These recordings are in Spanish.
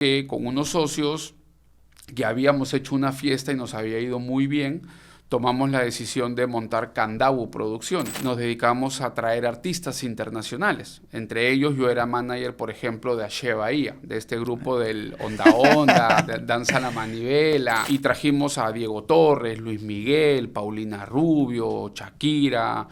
que con unos socios que habíamos hecho una fiesta y nos había ido muy bien, tomamos la decisión de montar Candabu Producciones. Nos dedicamos a traer artistas internacionales. Entre ellos yo era manager, por ejemplo, de Ache Bahía, de este grupo del Onda Onda, de Danza la Manivela. Y trajimos a Diego Torres, Luis Miguel, Paulina Rubio, Shakira,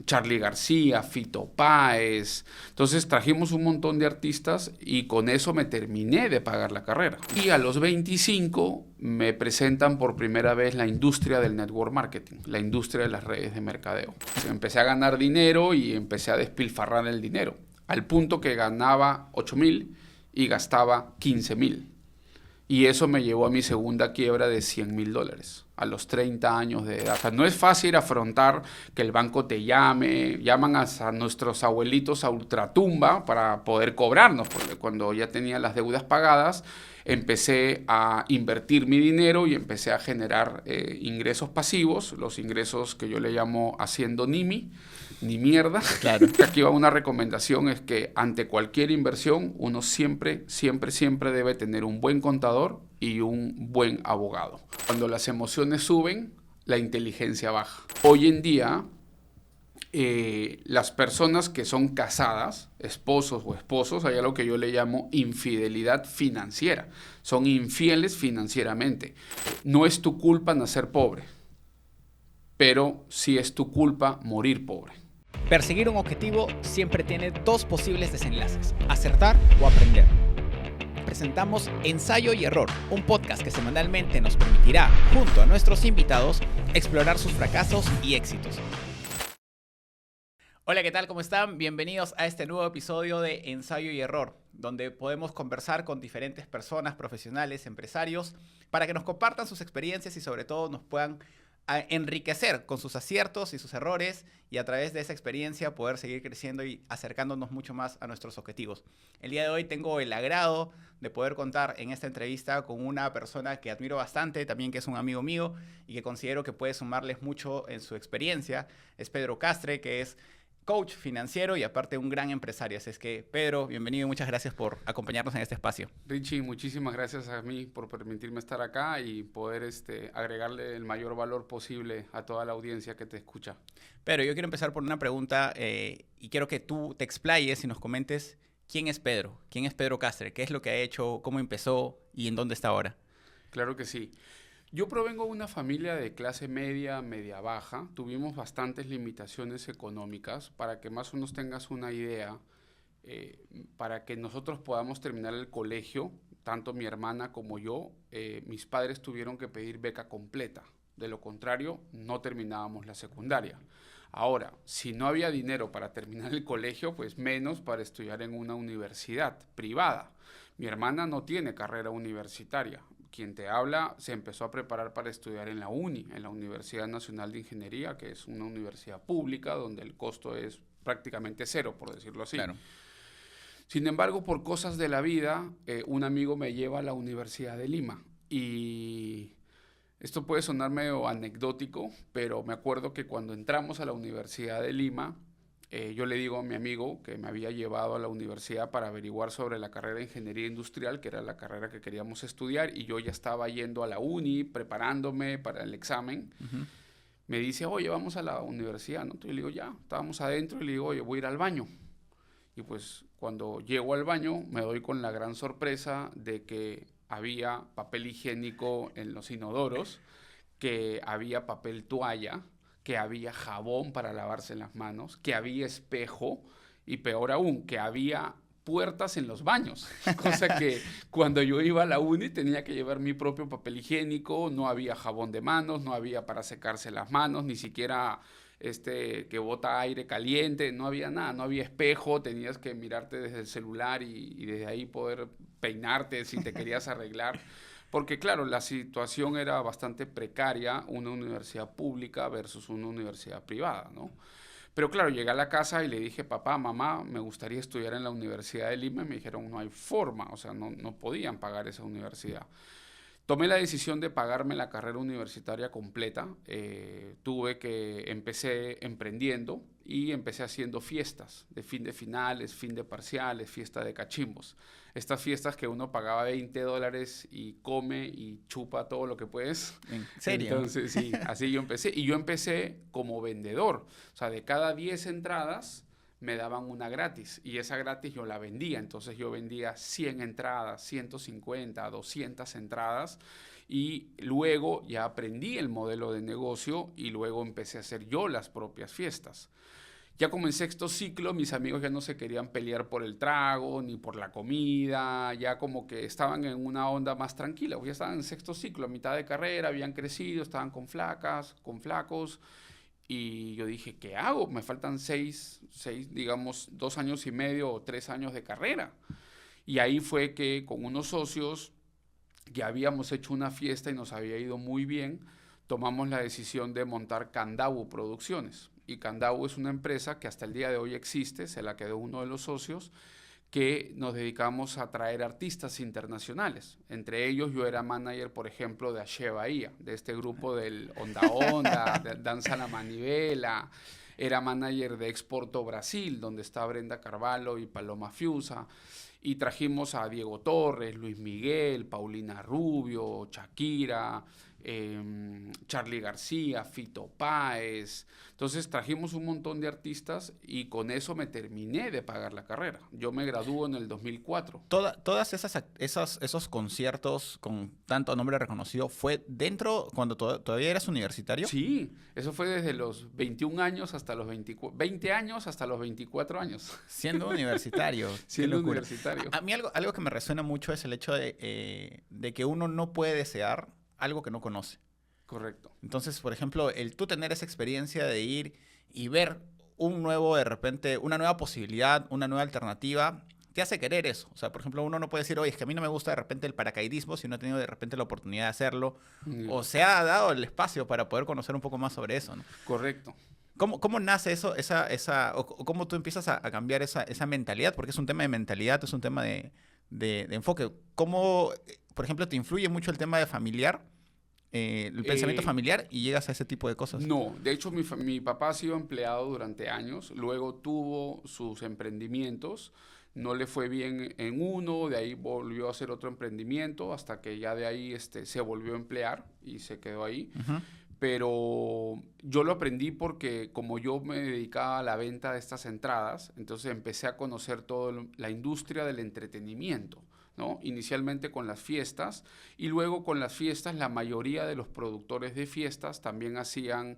Charly García, Fito Páez. Entonces trajimos un montón de artistas y con eso me terminé de pagar la carrera. Y a los 25 me presentan por primera vez la industria del network marketing, la industria de las redes de mercadeo. Empecé a ganar dinero y empecé a despilfarrar el dinero, al punto que ganaba 8,000 y gastaba 15,000. Y eso me llevó a mi segunda quiebra de $100,000 a los 30 años de edad. O sea, no es fácil afrontar que el banco te llaman a nuestros abuelitos a ultratumba para poder cobrarnos, porque cuando ya tenía las deudas pagadas, empecé a invertir mi dinero y empecé a generar ingresos pasivos, los ingresos que yo le llamo haciendo ni mierda. Claro. Aquí va una recomendación, es que ante cualquier inversión uno siempre debe tener un buen contador y un buen abogado. Cuando las emociones suben, la inteligencia baja. Hoy en día, las personas que son casadas, esposos o esposos, hay algo que yo le llamo infidelidad financiera. Son infieles financieramente. No es tu culpa nacer pobre, pero sí es tu culpa morir pobre. Perseguir un objetivo siempre tiene dos posibles desenlaces: acertar o aprender. Presentamos Ensayo y Error, un podcast que semanalmente nos permitirá, junto a nuestros invitados, explorar sus fracasos y éxitos. Hola, ¿qué tal? ¿Cómo están? Bienvenidos a este nuevo episodio de Ensayo y Error, donde podemos conversar con diferentes personas, profesionales, empresarios, para que nos compartan sus experiencias y sobre todo nos puedan enriquecer con sus aciertos y sus errores, y a través de esa experiencia poder seguir creciendo y acercándonos mucho más a nuestros objetivos. El día de hoy tengo el agrado de poder contar en esta entrevista con una persona que admiro bastante, también que es un amigo mío y que considero que puede sumarles mucho en su experiencia. Es Pedro Castre, que es coach financiero y aparte un gran empresario. Así es que, Pedro, bienvenido y muchas gracias por acompañarnos en este espacio. Richie, muchísimas gracias a mí por permitirme estar acá y poder agregarle el mayor valor posible a toda la audiencia que te escucha. Pedro, yo quiero empezar por una pregunta y quiero que tú te explayes y nos comentes quién es Pedro, quién es Pedro Castre, qué es lo que ha hecho, cómo empezó y en dónde está ahora. Claro que sí. Yo provengo de una familia de clase media, media baja. Tuvimos bastantes limitaciones económicas. Para que más o menos tengas una idea, para que nosotros podamos terminar el colegio, tanto mi hermana como yo, mis padres tuvieron que pedir beca completa. De lo contrario, no terminábamos la secundaria. Ahora, si no había dinero para terminar el colegio, pues menos para estudiar en una universidad privada. Mi hermana no tiene carrera universitaria. Quien te habla se empezó a preparar para estudiar en la UNI, en la Universidad Nacional de Ingeniería, que es una universidad pública donde el costo es prácticamente cero, por decirlo así. Claro. Sin embargo, por cosas de la vida, un amigo me lleva a la Universidad de Lima. Y esto puede sonar medio anecdótico, pero me acuerdo que cuando entramos a la Universidad de Lima, yo le digo a mi amigo que me había llevado a la universidad para averiguar sobre la carrera de Ingeniería Industrial, que era la carrera que queríamos estudiar, y yo ya estaba yendo a la uni, preparándome para el examen. Uh-huh. Me dice, oye, vamos a la universidad, ¿no? Entonces yo le digo, ya, estábamos adentro, y le digo, oye, voy a ir al baño. Y pues cuando llego al baño me doy con la gran sorpresa de que había papel higiénico en los inodoros, que había papel toalla, que había jabón para lavarse las manos, que había espejo y peor aún, que había puertas en los baños. Cosa que cuando yo iba a la uni tenía que llevar mi propio papel higiénico, no había jabón de manos, no había para secarse las manos, ni siquiera que bota aire caliente, no había nada, no había espejo, tenías que mirarte desde el celular y desde ahí poder peinarte si te querías arreglar. Porque claro, la situación era bastante precaria, una universidad pública versus una universidad privada, ¿no? Pero claro, llegué a la casa y le dije, papá, mamá, me gustaría estudiar en la Universidad de Lima, y me dijeron, no hay forma, o sea, no podían pagar esa universidad. Tomé la decisión de pagarme la carrera universitaria completa. Empecé emprendiendo y empecé haciendo fiestas de fin de finales, fin de parciales, fiesta de cachimbos. Estas fiestas que uno pagaba $20 y come y chupa todo lo que puedes. ¿En serio? Entonces, sí, así yo empecé. Y yo empecé como vendedor. O sea, de cada 10 entradas me daban una gratis. Y esa gratis yo la vendía. Entonces yo vendía 100 entradas, 150, 200 entradas. Y luego ya aprendí el modelo de negocio y luego empecé a hacer yo las propias fiestas. Ya como en sexto ciclo, mis amigos ya no se querían pelear por el trago ni por la comida, ya como que estaban en una onda más tranquila, ya estaban en sexto ciclo, a mitad de carrera, habían crecido, estaban con flacas, con flacos, y yo dije, ¿qué hago? Me faltan digamos, 2 años y medio o 3 años de carrera. Y ahí fue que con unos socios ya habíamos hecho una fiesta y nos había ido muy bien, tomamos la decisión de montar Candabu Producciones. Y Candabu es una empresa que hasta el día de hoy existe, se la quedó uno de los socios, que nos dedicamos a traer artistas internacionales. Entre ellos yo era manager, por ejemplo, de Axé Bahía, de este grupo del Onda Onda, de Danza la Manivela. Era manager de Exporto Brasil, donde está Brenda Carvalho y Paloma Fiusa. Y trajimos a Diego Torres, Luis Miguel, Paulina Rubio, Shakira, Charly García, Fito Páez. Entonces trajimos un montón de artistas y con eso me terminé de pagar la carrera. Yo me graduó en el 2004. Todas esos conciertos con tanto nombre reconocido, ¿fue dentro, cuando todavía eras universitario? Sí, eso fue desde los 21 años hasta los 20 años hasta los 24 años. Siendo universitario. Siendo Qué locura. universitario. A mí algo que me resuena mucho es el hecho de que uno no puede desear algo que no conoce. Correcto. Entonces, por ejemplo, el tú tener esa experiencia de ir y ver de repente, una nueva posibilidad, una nueva alternativa, te hace querer eso. O sea, por ejemplo, uno no puede decir, oye, es que a mí no me gusta de repente el paracaidismo si no he tenido de repente la oportunidad de hacerlo. O se ha dado el espacio para poder conocer un poco más sobre eso, ¿no? Correcto. ¿Cómo nace eso, o cómo tú empiezas a cambiar esa mentalidad? Porque es un tema de mentalidad, es un tema de enfoque. ¿Cómo, por ejemplo, te influye mucho el tema de familiar, el pensamiento familiar y llegas a ese tipo de cosas? No, de hecho mi papá ha sido empleado durante años, luego tuvo sus emprendimientos, no le fue bien en uno, de ahí volvió a hacer otro emprendimiento hasta que ya de ahí se volvió a emplear y se quedó ahí. Ujú. Pero yo lo aprendí porque como yo me dedicaba a la venta de estas entradas, entonces empecé a conocer toda la industria del entretenimiento, ¿no? Inicialmente con las fiestas y luego con las fiestas la mayoría de los productores de fiestas también hacían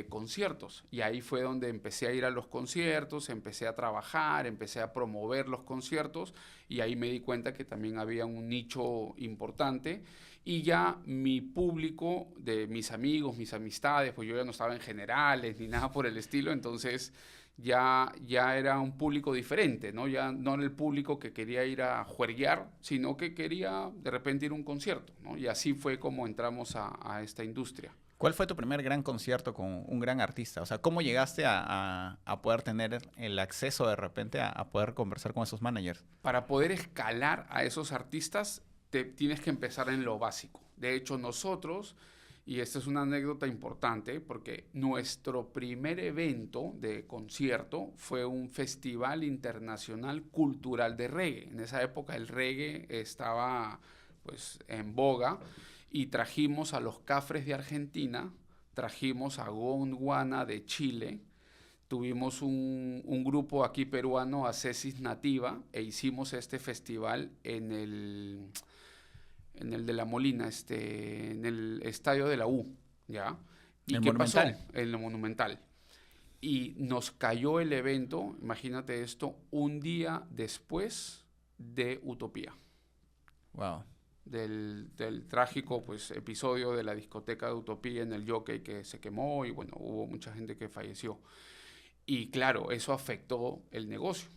conciertos y ahí fue donde empecé a ir a los conciertos, empecé a trabajar, empecé a promover los conciertos y ahí me di cuenta que también había un nicho importante. Y ya mi público, de mis amigos, mis amistades, pues yo ya no estaba en generales ni nada por el estilo, entonces ya era un público diferente, ¿no? Ya no era el público que quería ir a juerguear, sino que quería de repente ir a un concierto, ¿no? Y así fue como entramos a esta industria. ¿Cuál fue tu primer gran concierto con un gran artista? O sea, ¿cómo llegaste a poder tener el acceso de repente a poder conversar con esos managers? Para poder escalar a esos artistas, tienes que empezar en lo básico. De hecho, nosotros, y esta es una anécdota importante, porque nuestro primer evento de concierto fue un festival internacional cultural de reggae. En esa época el reggae estaba pues en boga y trajimos a los Cafres de Argentina, trajimos a Gondwana de Chile, tuvimos un grupo aquí peruano, Acesis Nativa, e hicimos este festival en el de La Molina, en el estadio de la U, ¿ya? ¿Y ¿El qué pasó? Monumental? En lo Monumental. Y nos cayó el evento, imagínate esto, un día después de Utopía, Wow. del trágico pues, episodio de la discoteca de Utopía en el Jockey que se quemó y bueno, hubo mucha gente que falleció. Y claro, eso afectó el negocio.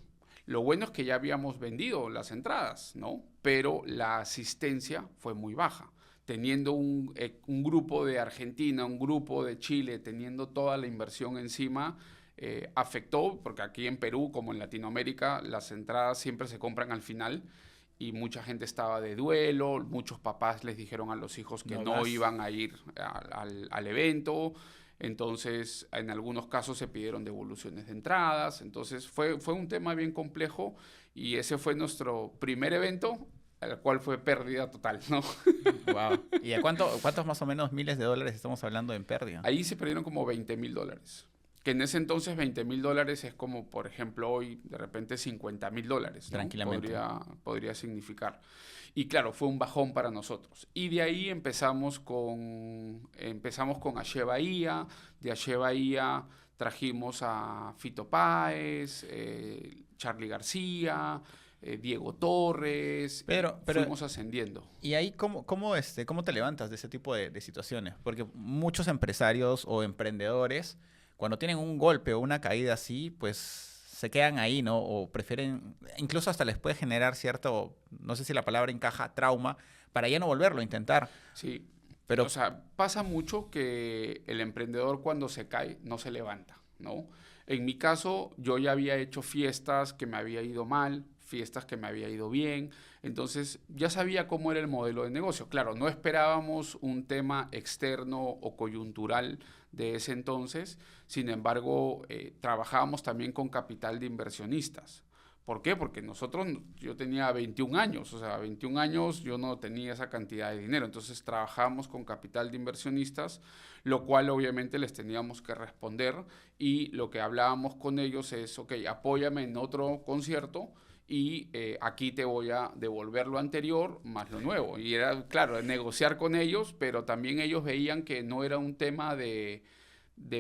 Lo bueno es que ya habíamos vendido las entradas, ¿no? Pero la asistencia fue muy baja. Teniendo un grupo de Argentina, un grupo de Chile, teniendo toda la inversión encima, afectó, porque aquí en Perú, como en Latinoamérica, las entradas siempre se compran al final y mucha gente estaba de duelo, muchos papás les dijeron a los hijos que No no vas. iban a ir al evento. Entonces, en algunos casos se pidieron devoluciones de entradas. Entonces, fue un tema bien complejo y ese fue nuestro primer evento, el cual fue pérdida total, ¿no? Wow. ¿Y a cuántos más o menos miles de dólares estamos hablando en pérdida? Ahí se perdieron como $20,000. Que en ese entonces $20,000 es como, por ejemplo, hoy de repente $50,000, ¿no? Tranquilamente. Podría significar. Y claro, fue un bajón para nosotros. Y de ahí empezamos con Ache Bahía. De Ache Bahía trajimos a Fito Páez, Charly García, Diego Torres. Pero Fuimos ascendiendo. ¿y ahí cómo te levantas de ese tipo de situaciones? Porque muchos empresarios o emprendedores, cuando tienen un golpe o una caída así, pues se quedan ahí, ¿no? O prefieren, incluso hasta les puede generar cierto, no sé si la palabra encaja, trauma, para ya no volverlo a intentar. Sí, Pero o sea, pasa mucho que el emprendedor cuando se cae no se levanta, ¿no? En mi caso, yo ya había hecho fiestas que me había ido mal, fiestas que me había ido bien, entonces ya sabía cómo era el modelo de negocio. Claro, no esperábamos un tema externo o coyuntural de ese entonces, sin embargo, trabajábamos también con capital de inversionistas. ¿Por qué? Porque yo tenía 21 años, o sea, 21 años yo no tenía esa cantidad de dinero, entonces trabajábamos con capital de inversionistas, lo cual obviamente les teníamos que responder y lo que hablábamos con ellos es, ok, apóyame en otro concierto y aquí te voy a devolver lo anterior más lo nuevo. Y era, claro, negociar con ellos, pero también ellos veían que no era un tema de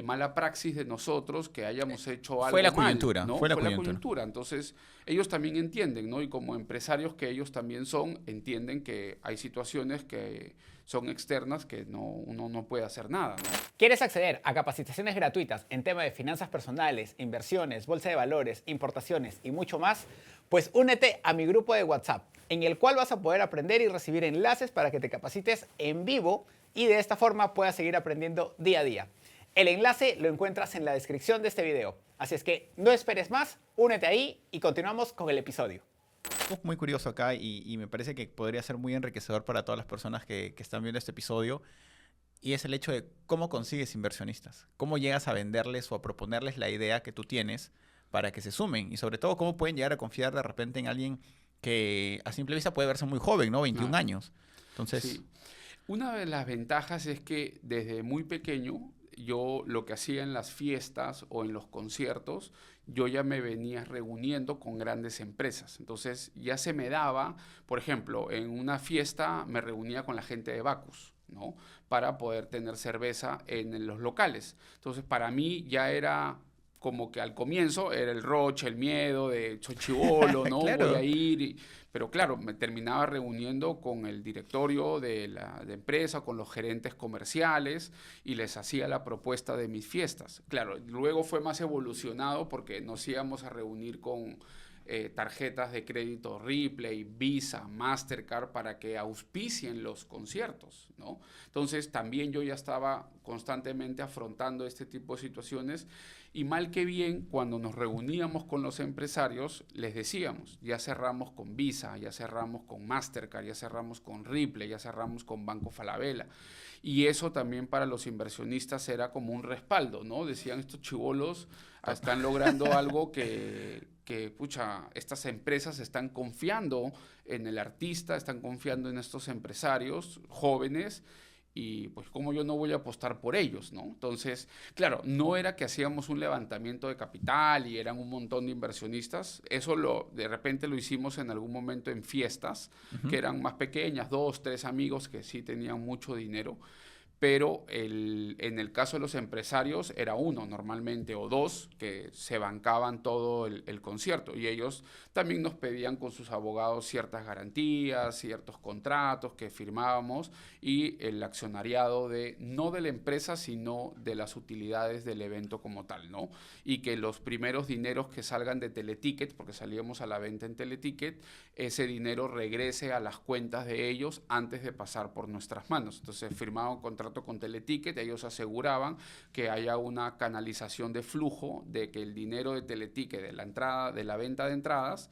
mala praxis de nosotros que hayamos hecho fue algo la mal, coyuntura, ¿no? fue la Fue la coyuntura. coyuntura. Entonces, ellos también entienden, ¿no? Y como empresarios que ellos también son, entienden que hay situaciones que son externas que uno no puede hacer nada, ¿no? ¿Quieres acceder a capacitaciones gratuitas en tema de finanzas personales, inversiones, bolsa de valores, importaciones y mucho más? Pues únete a mi grupo de WhatsApp, en el cual vas a poder aprender y recibir enlaces para que te capacites en vivo y de esta forma puedas seguir aprendiendo día a día. El enlace lo encuentras en la descripción de este video. Así es que no esperes más, únete ahí y continuamos con el episodio. Muy curioso acá y me parece que podría ser muy enriquecedor para todas las personas que están viendo este episodio. Y es el hecho de cómo consigues inversionistas, cómo llegas a venderles o a proponerles la idea que tú tienes para que se sumen y sobre todo cómo pueden llegar a confiar de repente en alguien que a simple vista puede verse muy joven, ¿no? 21 Claro. años. Entonces, Sí. Una de las ventajas es que desde muy pequeño yo lo que hacía en las fiestas o en los conciertos, yo ya me venía reuniendo con grandes empresas. Entonces ya se me daba, por ejemplo, en una fiesta me reunía con la gente de Bacus, ¿no? Para poder tener cerveza en los locales. Entonces para mí ya era como que al comienzo era el roche, el miedo de soy chibolo, ¿no? Voy a claro. ir. Pero claro, me terminaba reuniendo con el directorio de la empresa, con los gerentes comerciales y les hacía la propuesta de mis fiestas. Claro, luego fue más evolucionado porque nos íbamos a reunir con tarjetas de crédito Ripley, Visa, Mastercard para que auspicien los conciertos, ¿no? Entonces también yo ya estaba constantemente afrontando este tipo de situaciones y mal que bien, cuando nos reuníamos con los empresarios, les decíamos, ya cerramos con Visa, ya cerramos con Mastercard, ya cerramos con Ripley, ya cerramos con Banco Falabella. Y eso también para los inversionistas era como un respaldo, ¿no? Decían, estos chibolos están logrando algo pucha, estas empresas están confiando en el artista, están confiando en estos empresarios jóvenes y pues como yo no voy a apostar por ellos, ¿no? Entonces, claro, no era que hacíamos un levantamiento de capital y eran un montón de inversionistas, de repente lo hicimos en algún momento en fiestas, que eran más pequeñas, 2, 3 amigos que sí tenían mucho dinero, pero en el caso de los empresarios era uno normalmente o dos que se bancaban todo el concierto y ellos también nos pedían con sus abogados ciertas garantías, ciertos contratos que firmábamos y el accionariado no de la empresa sino de las utilidades del evento como tal, ¿no? Y que los primeros dineros que salgan de Teleticket, porque salíamos a la venta en Teleticket, ese dinero regrese a las cuentas de ellos antes de pasar por nuestras manos. Entonces firmaban un contrato con Teleticket, ellos aseguraban que haya una canalización de flujo, de que el dinero de Teleticket, de la venta de entradas,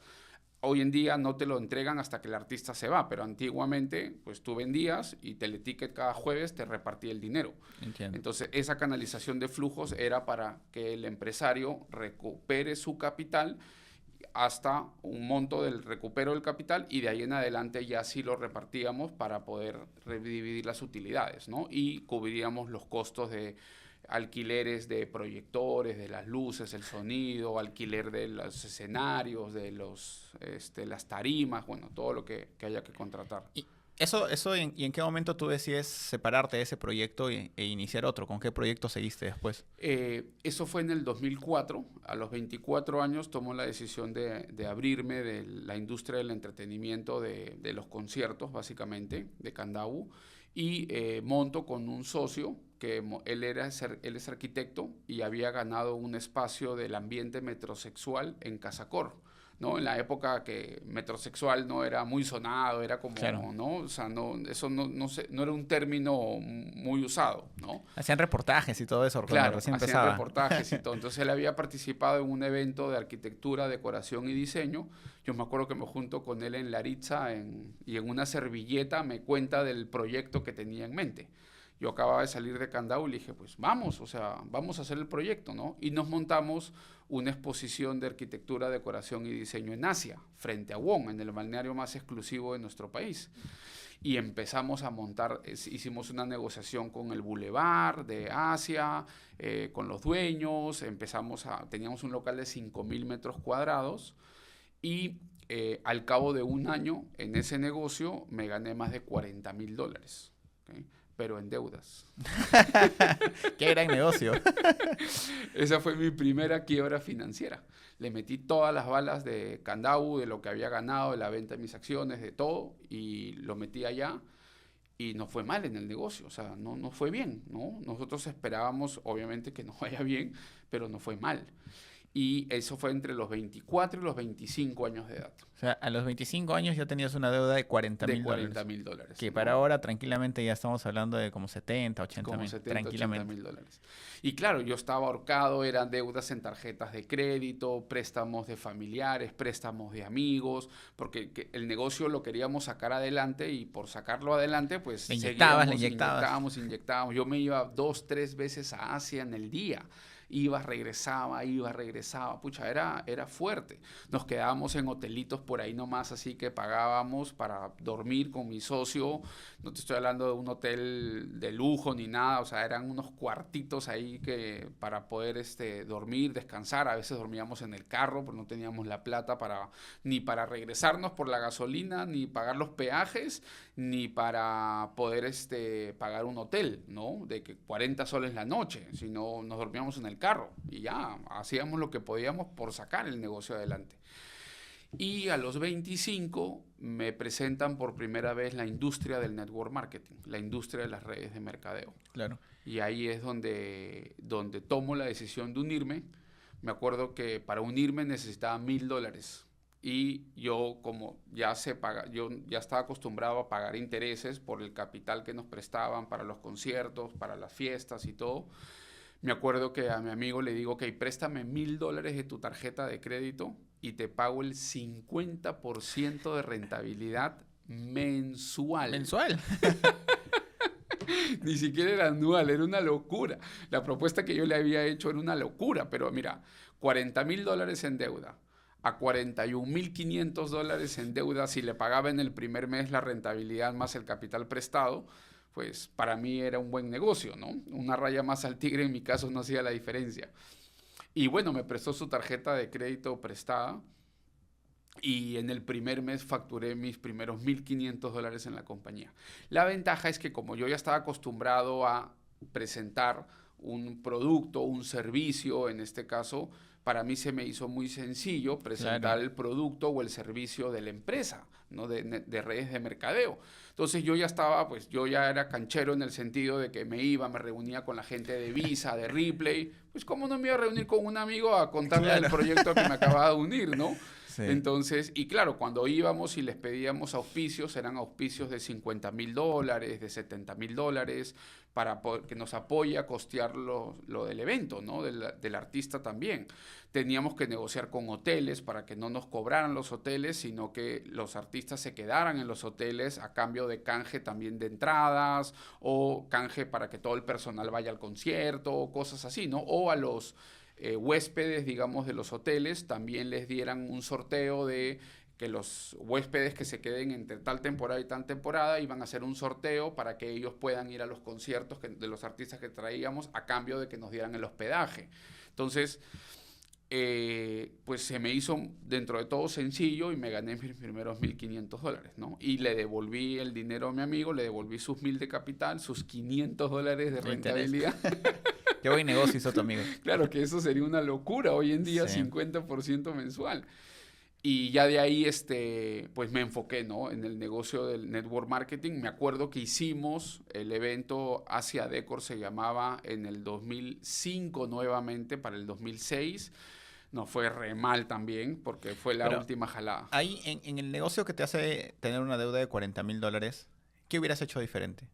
Hoy en día no te lo entregan hasta que el artista se va, pero antiguamente pues tú vendías y Teleticket cada jueves te repartía el dinero. Entiendo. Entonces esa canalización de flujos era para que el empresario recupere su capital hasta un monto del recupero del capital y de ahí en adelante ya sí lo repartíamos para poder redividir las utilidades, ¿no? Y cubriríamos los costos de alquileres de proyectores, de las luces, el sonido, alquiler de los escenarios, de las tarimas, bueno, todo lo que haya que contratar. ¿Y y en qué momento tú decides separarte de ese proyecto e iniciar otro? ¿Con qué proyecto seguiste después? Eso fue en el 2004. A los 24 años tomo la decisión de abrirme de la industria del entretenimiento, de los conciertos, básicamente, de Candabu, y monto con un socio que él es arquitecto y había ganado un espacio del ambiente metrosexual en Casacor, ¿no? En la época que metrosexual no era muy sonado, era como, Claro. ¿no? O sea, eso no era un término muy usado, ¿no? Hacían reportajes y todo eso cuando Claro, recién hacían empezaba. reportajes y todo. Entonces él había participado en un evento de arquitectura, decoración y diseño. Yo me acuerdo que me junto con él en Laritza y en una servilleta me cuenta del proyecto que tenía en mente. Yo acababa de salir de Candau y le dije, pues vamos, o sea, vamos a hacer el proyecto, ¿no? Y nos montamos una exposición de arquitectura, decoración y diseño en Asia, frente a Wong, en el balneario más exclusivo de nuestro país. Y empezamos a montar, hicimos una negociación con el Boulevard de Asia, con los dueños, teníamos un local de 5.000 metros cuadrados y al cabo de un año en ese negocio me gané más de $40.000, ¿okay? Pero en deudas. Qué gran negocio. Esa fue mi primera quiebra financiera. Le metí todas las balas de Candabu, de lo que había ganado, de la venta de mis acciones, de todo, y lo metí allá y no fue mal en el negocio, o sea, no fue bien, ¿no? Nosotros esperábamos, obviamente, que nos vaya bien, pero no fue mal. Y eso fue entre los 24 y los 25 años de edad. O sea, a los 25 años ya tenías una deuda de $40.000. De $40.000. Que ¿no? para ahora tranquilamente ya estamos hablando de como 70, 80 Como mil. 70, Tranquilamente. $80.000. Y claro, yo estaba ahorcado, eran deudas en tarjetas de crédito, préstamos de familiares, préstamos de amigos, porque el negocio lo queríamos sacar adelante y por sacarlo adelante, pues Le seguíamos, inyectabas. inyectábamos. Yo me iba 2, 3 veces a Asia en el día. Iba, regresaba, pucha, era fuerte. Nos quedábamos en hotelitos por ahí nomás, así que pagábamos para dormir con mi socio. No te estoy hablando de un hotel de lujo ni nada, o sea, eran unos cuartitos ahí para poder dormir, descansar. A veces dormíamos en el carro, porque no teníamos la plata ni para regresarnos por la gasolina, ni pagar los peajes, ni para poder pagar un hotel, ¿no? De que 40 soles la noche, sino nos dormíamos en el carro y ya hacíamos lo que podíamos por sacar el negocio adelante. Y a los 25 me presentan por primera vez la industria del network marketing, la industria de las redes de mercadeo. Claro. Y ahí es donde tomo la decisión de unirme. Me acuerdo que para unirme necesitaba $1.000. Y yo, como yo ya estaba acostumbrado a pagar intereses por el capital que nos prestaban para los conciertos, para las fiestas y todo. Me acuerdo que a mi amigo le digo, ok, préstame $1.000 de tu tarjeta de crédito y te pago el 50% de rentabilidad mensual. Mensual. Ni siquiera era anual, era una locura. La propuesta que yo le había hecho era una locura, pero mira, $40.000 en deuda, a $41.500 en deuda si le pagaba en el primer mes la rentabilidad más el capital prestado, pues para mí era un buen negocio, ¿no? Una raya más al tigre en mi caso no hacía la diferencia. Y bueno, me prestó su tarjeta de crédito prestada y en el primer mes facturé mis primeros $1.500 en la compañía. La ventaja es que como yo ya estaba acostumbrado a presentar un producto, un servicio, en este caso, para mí se me hizo muy sencillo presentar el producto o el servicio de la empresa, ¿no? de redes de mercadeo. Entonces yo ya era canchero en el sentido de que me reunía con la gente de Visa, de Ripley, pues cómo no me iba a reunir con un amigo a contarle el proyecto que me acababa de unir, ¿no? Sí. Entonces, y claro, cuando íbamos y les pedíamos auspicios, eran auspicios de $50,000, de $70,000, que nos apoye a costear lo del evento, ¿no? Del artista también. Teníamos que negociar con hoteles para que no nos cobraran los hoteles, sino que los artistas se quedaran en los hoteles a cambio de canje también de entradas o canje para que todo el personal vaya al concierto, cosas así, ¿no? O a los huéspedes, digamos, de los hoteles también les dieran un sorteo de que los huéspedes que se queden entre tal temporada y tal temporada iban a hacer un sorteo para que ellos puedan ir a los conciertos de los artistas que traíamos a cambio de que nos dieran el hospedaje. Entonces, pues se me hizo dentro de todo sencillo y me gané mis primeros $1,500, ¿no? Y le devolví el dinero a mi amigo, le devolví sus 1,000 de capital, sus $500 de rentabilidad. Qué buen negocio hizo tu amigo. Claro que eso sería una locura hoy en día, Sí. 50% mensual. Y ya de ahí, pues me enfoqué, ¿no? En el negocio del network marketing. Me acuerdo que hicimos el evento Asia Decor, se llamaba, en el 2005 nuevamente, para el 2006. Nos fue re mal también, porque fue la última jalada. Ahí, en el negocio que te hace tener una deuda de $40,000, ¿qué hubieras hecho diferente?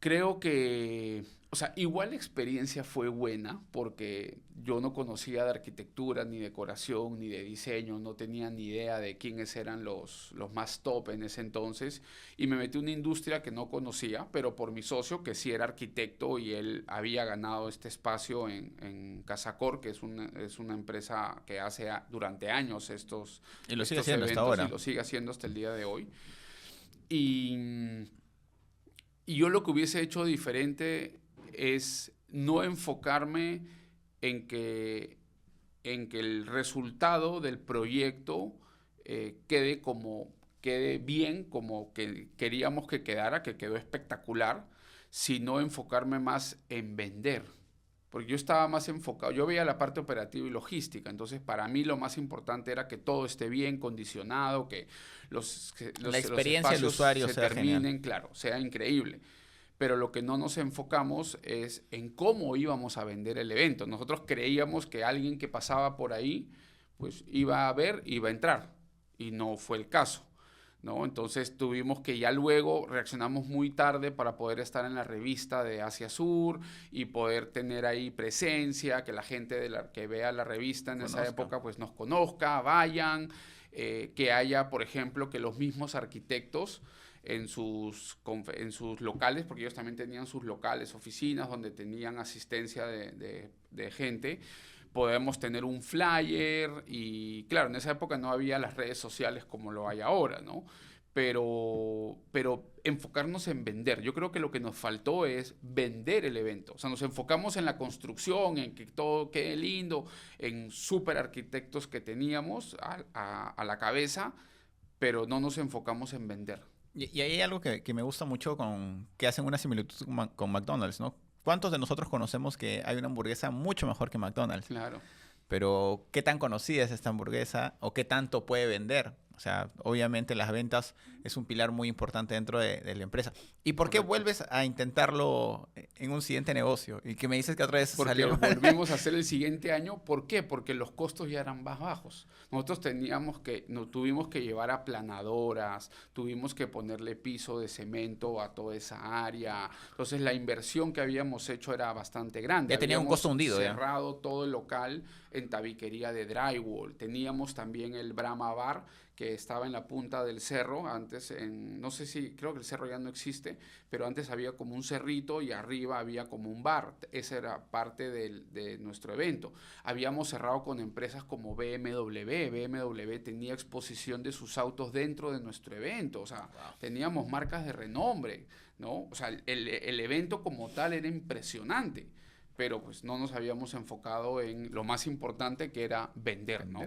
Creo que, o sea, igual la experiencia fue buena porque yo no conocía de arquitectura, ni decoración, ni de diseño, no tenía ni idea de quiénes eran los más top en ese entonces y me metí en una industria que no conocía, pero por mi socio, que sí era arquitecto y él había ganado este espacio en Casacor, que es una empresa que hace durante años Y lo sigue estos haciendo hasta eventos ahora. y lo sigue haciendo hasta el día de hoy. Y yo lo que hubiese hecho diferente es no enfocarme en que, el resultado del proyecto quede bien como que queríamos que quedara, que quedó espectacular, sino enfocarme más en vender. Porque yo estaba más enfocado, yo veía la parte operativa y logística, entonces para mí lo más importante era que todo esté bien condicionado, que los La experiencia del espacios usuario se sea terminen, genial. claro, sea increíble. Pero lo que no nos enfocamos es en cómo íbamos a vender el evento. Nosotros creíamos que alguien que pasaba por ahí, pues iba a ver, iba a entrar, y no fue el caso, ¿no? Entonces tuvimos que ya luego reaccionamos muy tarde para poder estar en la revista de Asia Sur y poder tener ahí presencia, que la gente que vea la revista en esa época pues nos conozca, vayan, que haya, por ejemplo, que los mismos arquitectos en sus locales, porque ellos también tenían sus locales, oficinas, donde tenían asistencia de gente, podemos tener un flyer y claro, en esa época no había las redes sociales como lo hay ahora, ¿no? Pero enfocarnos en vender. Yo creo que lo que nos faltó es vender el evento. O sea, nos enfocamos en la construcción, en que todo quede lindo, en súper arquitectos que teníamos a la cabeza, pero no nos enfocamos en vender. Y ahí hay algo que me gusta mucho que hacen una similitud con McDonald's, ¿no? ¿Cuántos de nosotros conocemos que hay una hamburguesa mucho mejor que McDonald's? Claro. Pero, ¿qué tan conocida es esta hamburguesa o qué tanto puede vender? O sea, obviamente las ventas es un pilar muy importante dentro de la empresa. ¿Y por qué Correcto. vuelves a intentarlo en un siguiente negocio? Y que me dices que otra vez Porque salió lo mal. volvimos a hacer el siguiente año. ¿Por qué? Porque los costos ya eran más bajos. Nosotros tuvimos que llevar aplanadoras, tuvimos que ponerle piso de cemento a toda esa área. Entonces la inversión que habíamos hecho era bastante grande. Ya tenía un costo hundido. Cerrado todo el local en tabiquería de drywall. Teníamos también el Brahma Bar, que estaba en la punta del cerro, antes no sé si, creo que el cerro ya no existe, pero antes había como un cerrito y arriba había como un bar. Esa era parte de nuestro evento. Habíamos cerrado con empresas como BMW. BMW tenía exposición de sus autos dentro de nuestro evento. O sea, teníamos marcas de renombre, ¿no? O sea, el evento como tal era impresionante, pero pues no nos habíamos enfocado en lo más importante, que era vender, ¿no?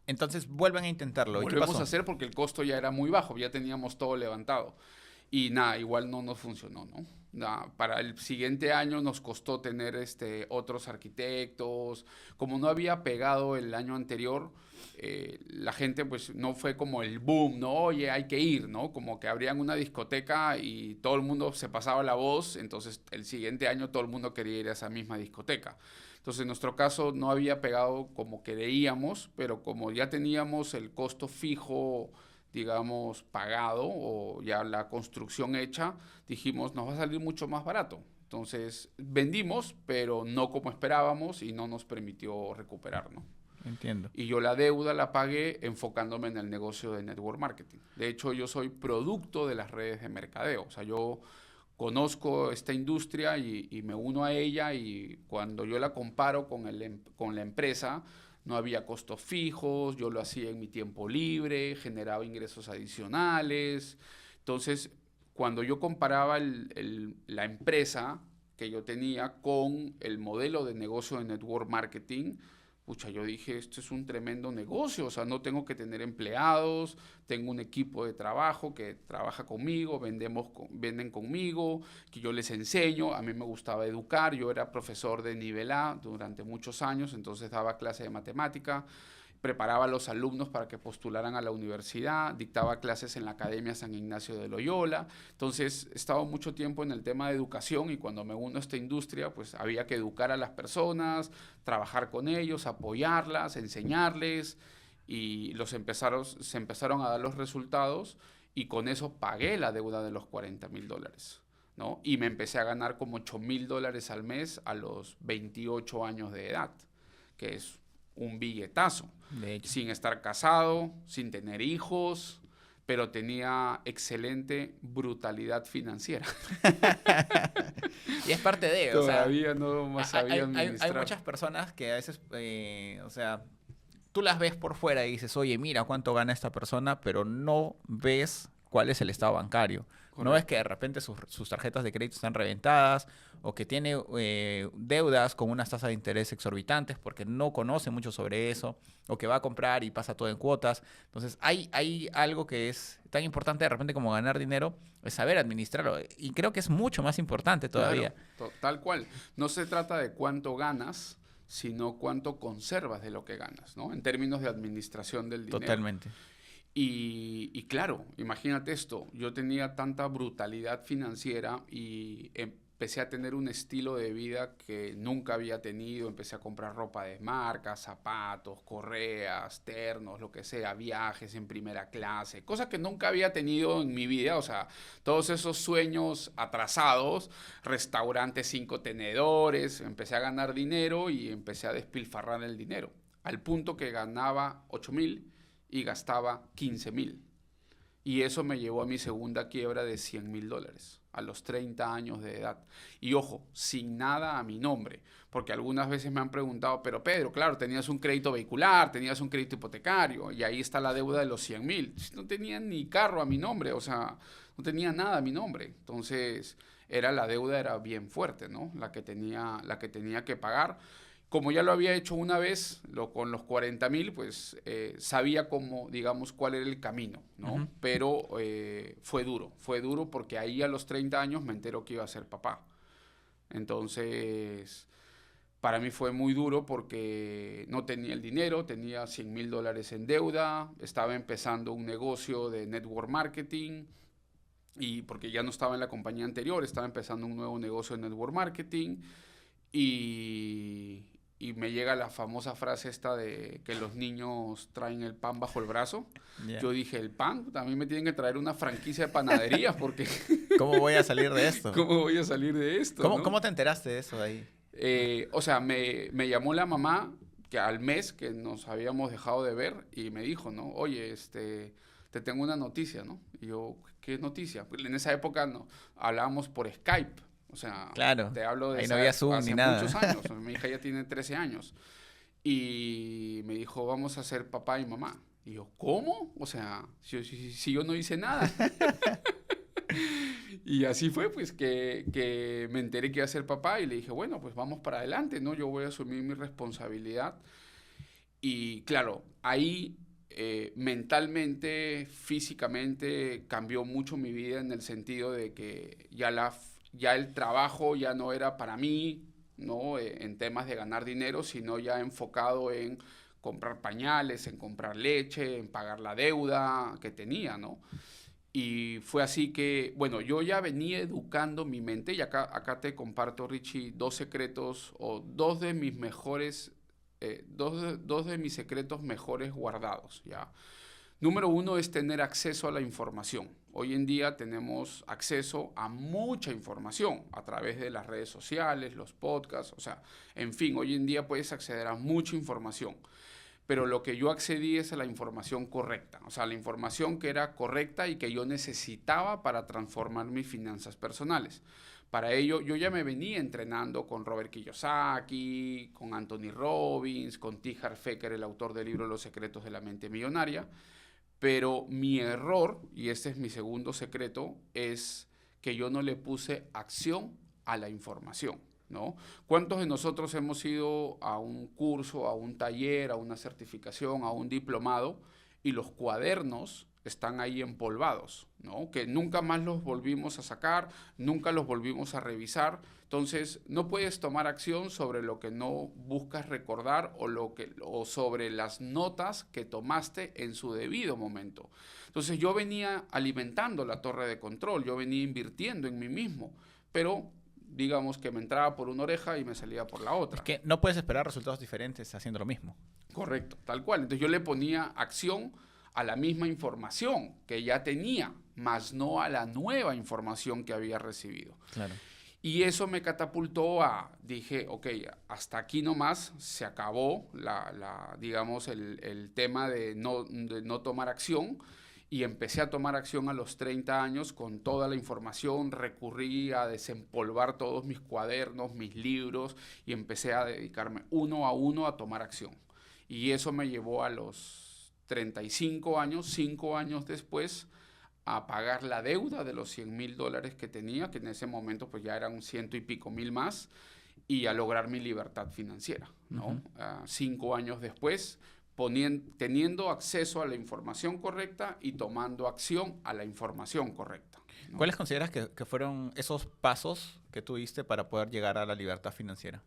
Entonces vuelven a intentarlo. ¿Y qué Volvemos pasó? a hacer porque el costo ya era muy bajo, ya teníamos todo levantado. Y nada, igual no nos funcionó, ¿no? Para el siguiente año nos costó tener otros arquitectos. Como no había pegado el año anterior, la gente pues no fue como el boom, ¿no? Oye, hay que ir, ¿no? Como que abrían una discoteca y todo el mundo se pasaba la voz, entonces el siguiente año todo el mundo quería ir a esa misma discoteca. Entonces en nuestro caso no había pegado como creíamos, pero como ya teníamos el costo fijo, digamos, pagado o ya la construcción hecha, dijimos, nos va a salir mucho más barato. Entonces vendimos, pero no como esperábamos y no nos permitió recuperar, ¿no? Entiendo. Y yo la deuda la pagué enfocándome en el negocio de network marketing. De hecho, yo soy producto de las redes de mercadeo. O sea, yo conozco esta industria y me uno a ella, y cuando yo la comparo con la empresa, no había costos fijos, yo lo hacía en mi tiempo libre, generaba ingresos adicionales. Entonces, cuando yo comparaba la empresa que yo tenía con el modelo de negocio de network marketing, pucha, yo dije, esto es un tremendo negocio, o sea, no tengo que tener empleados, tengo un equipo de trabajo que trabaja conmigo, venden conmigo, que yo les enseño, a mí me gustaba educar, yo era profesor de nivel A durante muchos años, entonces daba clase de matemática, preparaba a los alumnos para que postularan a la universidad, dictaba clases en la Academia San Ignacio de Loyola. Entonces, he estado mucho tiempo en el tema de educación, y cuando me uno a esta industria, pues había que educar a las personas, trabajar con ellos, apoyarlas, enseñarles, y se empezaron a dar los resultados, y con eso pagué la deuda de los $40,000, ¿no? Y me empecé a ganar como $8,000 al mes a los 28 años de edad, que es un billetazo, De hecho. sin estar casado, sin tener hijos, pero tenía excelente brutalidad financiera. Y es parte de, o sea, Todavía no más sabía administrar. hay muchas personas que a veces, o sea, tú las ves por fuera y dices, oye, mira cuánto gana esta persona, pero no ves cuál es el estado bancario. No ves Correcto. que de repente sus tarjetas de crédito están reventadas, o que tiene deudas con unas tasas de interés exorbitantes porque no conoce mucho sobre eso, o que va a comprar y pasa todo en cuotas. Entonces, hay algo que es tan importante de repente como ganar dinero, es saber administrarlo. Y creo que es mucho más importante todavía. Claro, tal cual. No se trata de cuánto ganas, sino cuánto conservas de lo que ganas, ¿no? En términos de administración del dinero. Totalmente. Y claro, imagínate esto, yo tenía tanta brutalidad financiera y empecé a tener un estilo de vida que nunca había tenido, empecé a comprar ropa de marca, zapatos, correas, ternos, lo que sea, viajes en primera clase, cosas que nunca había tenido en mi vida, o sea, todos esos sueños atrasados, restaurantes 5 tenedores, empecé a ganar dinero y empecé a despilfarrar el dinero, al punto que ganaba 8,000 y gastaba 15,000. Y eso me llevó a mi segunda quiebra de $100,000 a los 30 años de edad. Y ojo, sin nada a mi nombre, porque algunas veces me han preguntado, pero Pedro, claro, tenías un crédito vehicular, tenías un crédito hipotecario, y ahí está la deuda de los 100,000. No tenía ni carro a mi nombre, o sea, no tenía nada a mi nombre. Entonces, la deuda era bien fuerte, ¿no? La que tenía que pagar. Como ya lo había hecho una vez, con los 40,000, pues sabía cómo, digamos, cuál era el camino, ¿no? Ujú. Pero fue duro porque ahí a los 30 años me entero que iba a ser papá. Entonces, para mí fue muy duro porque no tenía el dinero, tenía $100,000 en deuda, estaba empezando un negocio de network marketing, y porque ya no estaba en la compañía anterior, estaba empezando un nuevo negocio de network marketing, y me llega la famosa frase esta de que los niños traen el pan bajo el brazo. Ya. Yo dije, el pan, también me tienen que traer una franquicia de panadería, porque ¿Cómo voy a salir de esto? ¿cómo voy a salir de esto, ¿Cómo, no? cómo te enteraste de eso de ahí? O sea, me llamó la mamá que al mes que nos habíamos dejado de ver, y me dijo, ¿no? Oye, te tengo una noticia, ¿no? Y yo, ¿qué noticia? Pues en esa época no, hablábamos por Skype. O sea, Claro, te hablo de ahí no había Zoom hace ni nada. muchos años. Mi hija ya tiene 13 años. Y me dijo, vamos a ser papá y mamá. Y yo, ¿cómo? O sea, si yo no hice nada. Y así fue, pues, que me enteré que iba a ser papá, y le dije, bueno, pues vamos para adelante, ¿no? Yo voy a asumir mi responsabilidad. Y claro, ahí mentalmente, físicamente, cambió mucho mi vida en el sentido de que ya el trabajo ya no era para mí, ¿no? En temas de ganar dinero, sino ya enfocado en comprar pañales, en comprar leche, en pagar la deuda que tenía, ¿no? Y fue así que, bueno, yo ya venía educando mi mente y acá te comparto, Richie, dos secretos o dos de mis mejores, dos de mis secretos mejores guardados, ¿ya? Número uno es tener acceso a la información. Hoy en día tenemos acceso a mucha información a través de las redes sociales, los podcasts, o sea, en fin, hoy en día puedes acceder a mucha información. Pero lo que yo accedí es a la información correcta, o sea, la información que era correcta y que yo necesitaba para transformar mis finanzas personales. Para ello, yo ya me venía entrenando con Robert Kiyosaki, con Anthony Robbins, con T. Harv Eker, el autor del libro Los secretos de la mente millonaria, pero mi error, y este es mi segundo secreto, es que yo no le puse acción a la información, ¿no? ¿Cuántos de nosotros hemos ido a un curso, a un taller, a una certificación, a un diplomado y los cuadernos están ahí empolvados, ¿no? Que nunca más los volvimos a sacar, nunca los volvimos a revisar? Entonces, no puedes tomar acción sobre lo que no buscas recordar o sobre las notas que tomaste en su debido momento. Entonces, yo venía alimentando la torre de control, yo venía invirtiendo en mí mismo, pero digamos que me entraba por una oreja y me salía por la otra. Es que no puedes esperar resultados diferentes haciendo lo mismo. Correcto, tal cual. Entonces yo le ponía acción a la misma información que ya tenía, más no a la nueva información que había recibido. Claro. Y eso me catapultó dije, ok, hasta aquí nomás se acabó digamos, el tema de no tomar acción. Y empecé a tomar acción a los 30 años con toda la información, recurrí a desempolvar todos mis cuadernos, mis libros y empecé a dedicarme uno a uno a tomar acción. Y eso me llevó a los 35 años, 5 años después, a pagar la deuda de los $100,000 que tenía, que en ese momento pues ya eran 100 y pico mil más, y a lograr mi libertad financiera, ¿no? 5 años después, teniendo acceso a la información correcta y tomando acción a la información correcta, ¿no? ¿Cuáles consideras que fueron esos pasos que tuviste para poder llegar a la libertad financiera?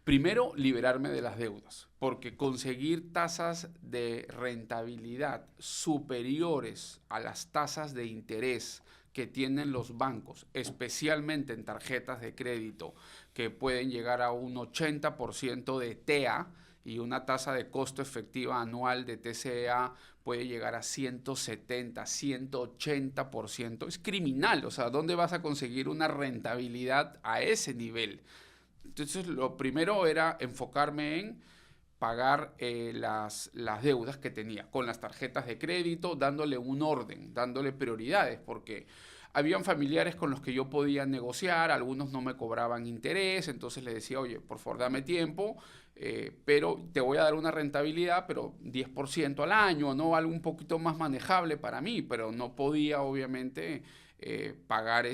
Primero, liberarme de las deudas, porque conseguir tasas de rentabilidad superiores a las tasas de interés que tienen los bancos, especialmente en tarjetas de crédito, que pueden llegar a un 80% de TEA, y una tasa de costo efectiva anual de TCA puede llegar a 170, 180%. Es criminal, o sea, ¿dónde vas a conseguir una rentabilidad a ese nivel? Entonces, lo primero era enfocarme en pagar las deudas que tenía con las tarjetas de crédito, dándole un orden, dándole prioridades, porque habían familiares con los que yo podía negociar, algunos no me cobraban interés, entonces les decía, oye, por favor, dame tiempo, pero te voy a dar una rentabilidad, pero 10% al año, ¿no? Algo un poquito más manejable para mí, pero no podía, obviamente, pagar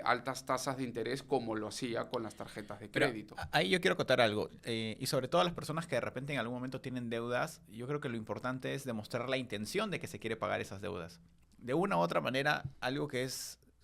altas tasas de interés como lo hacía con las tarjetas de crédito. Pero ahí yo quiero contar algo, y sobre todo a las personas que de repente en algún momento tienen deudas, yo creo que lo importante es demostrar la intención de que se quiere pagar esas deudas. De una u otra manera, algo que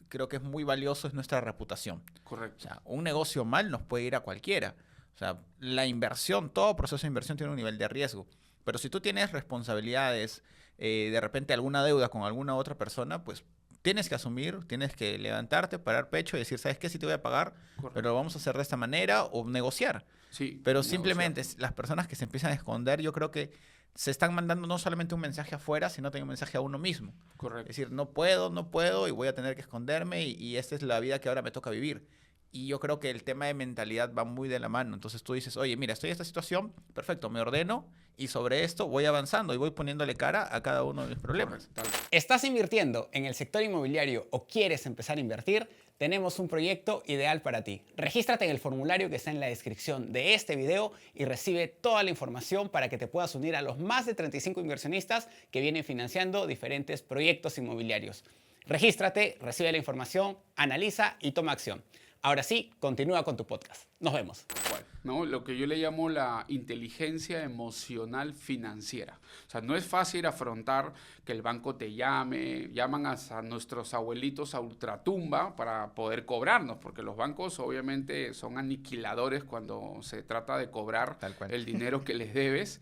creo que es muy valioso es nuestra reputación. Correcto. O sea, un negocio mal nos puede ir a cualquiera. O sea, la inversión, todo proceso de inversión tiene un nivel de riesgo. Pero si tú tienes responsabilidades, de repente alguna deuda con alguna otra persona, pues tienes que asumir, tienes que levantarte, parar pecho y decir, ¿sabes qué? Sí te voy a pagar, Correcto. pero lo vamos a hacer de esta manera o negociar. Sí, Pero negociar. simplemente las personas que se empiezan a esconder, yo creo que se están mandando no solamente un mensaje afuera, sino también un mensaje a uno mismo. Correcto. Es decir, no puedo y voy a tener que esconderme y esta es la vida que ahora me toca vivir. Y yo creo que el tema de mentalidad va muy de la mano. Entonces tú dices, oye, mira, estoy en esta situación, perfecto, me ordeno y sobre esto voy avanzando y voy poniéndole cara a cada uno de mis problemas. Correcto. ¿Estás invirtiendo en el sector inmobiliario o quieres empezar a invertir? Tenemos un proyecto ideal para ti. Regístrate en el formulario que está en la descripción de este video y recibe toda la información para que te puedas unir a los más de 35 inversionistas que vienen financiando diferentes proyectos inmobiliarios. Regístrate, recibe la información, analiza y toma acción. Ahora sí, continúa con tu podcast. Nos vemos. Bueno. ¿no? Lo que yo le llamo la inteligencia emocional financiera. O sea, no es fácil afrontar que el banco te llaman a nuestros abuelitos a ultratumba para poder cobrarnos, porque los bancos obviamente son aniquiladores cuando se trata de cobrar Tal cual. el dinero que les debes.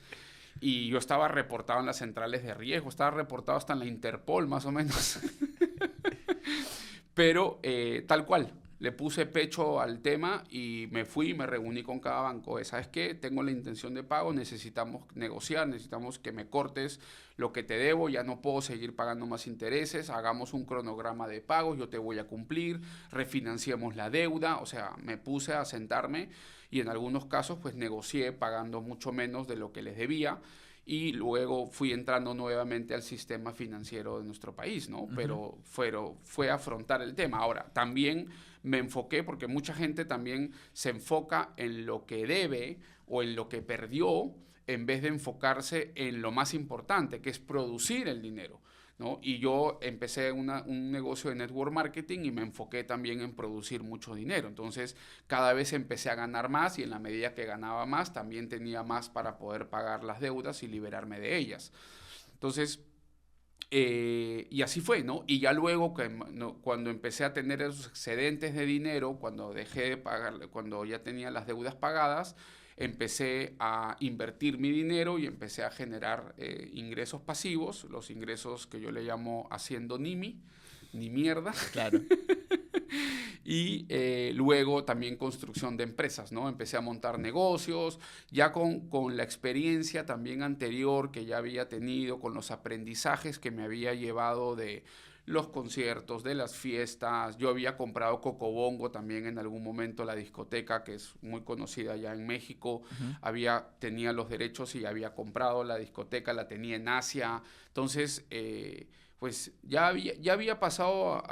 Y yo estaba reportado en las centrales de riesgo, estaba reportado hasta en la Interpol, más o menos. Pero tal cual, le puse pecho al tema y me fui y me reuní con cada banco. ¿Sabes qué? Tengo la intención de pago, necesitamos negociar, necesitamos que me cortes lo que te debo, ya no puedo seguir pagando más intereses, hagamos un cronograma de pagos, yo te voy a cumplir, refinanciemos la deuda. O sea, me puse a sentarme y en algunos casos pues negocié pagando mucho menos de lo que les debía. Y luego fui entrando nuevamente al sistema financiero de nuestro país, ¿no? Pero fue afrontar el tema. Ahora, también me enfoqué, porque mucha gente también se enfoca en lo que debe o en lo que perdió, en vez de enfocarse en lo más importante, que es producir el dinero, ¿no? Y yo empecé un negocio de network marketing y me enfoqué también en producir mucho dinero. Entonces, cada vez empecé a ganar más y en la medida que ganaba más, también tenía más para poder pagar las deudas y liberarme de ellas. Entonces, y así fue, ¿no? Y ya luego, cuando empecé a tener esos excedentes de dinero, cuando dejé de pagar, cuando ya tenía las deudas pagadas, empecé a invertir mi dinero y empecé a generar ingresos pasivos, los ingresos que yo le llamo haciendo ni mierda. Claro. Y luego también construcción de empresas, ¿no? Empecé a montar negocios, ya con la experiencia también anterior que ya había tenido, con los aprendizajes que me había llevado de los conciertos, de las fiestas. Yo había comprado Cocobongo también en algún momento, la discoteca que es muy conocida allá en México. Tenía los derechos y había comprado la discoteca, la tenía en Asia. Entonces, pues ya había pasado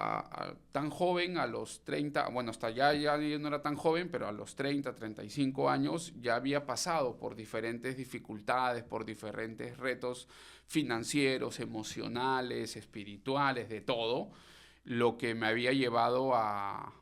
tan joven, a los 30, bueno, hasta ya yo no era tan joven, pero a los 30, 35 años ya había pasado por diferentes dificultades, por diferentes retos financieros, emocionales, espirituales, de todo, lo que me había llevado a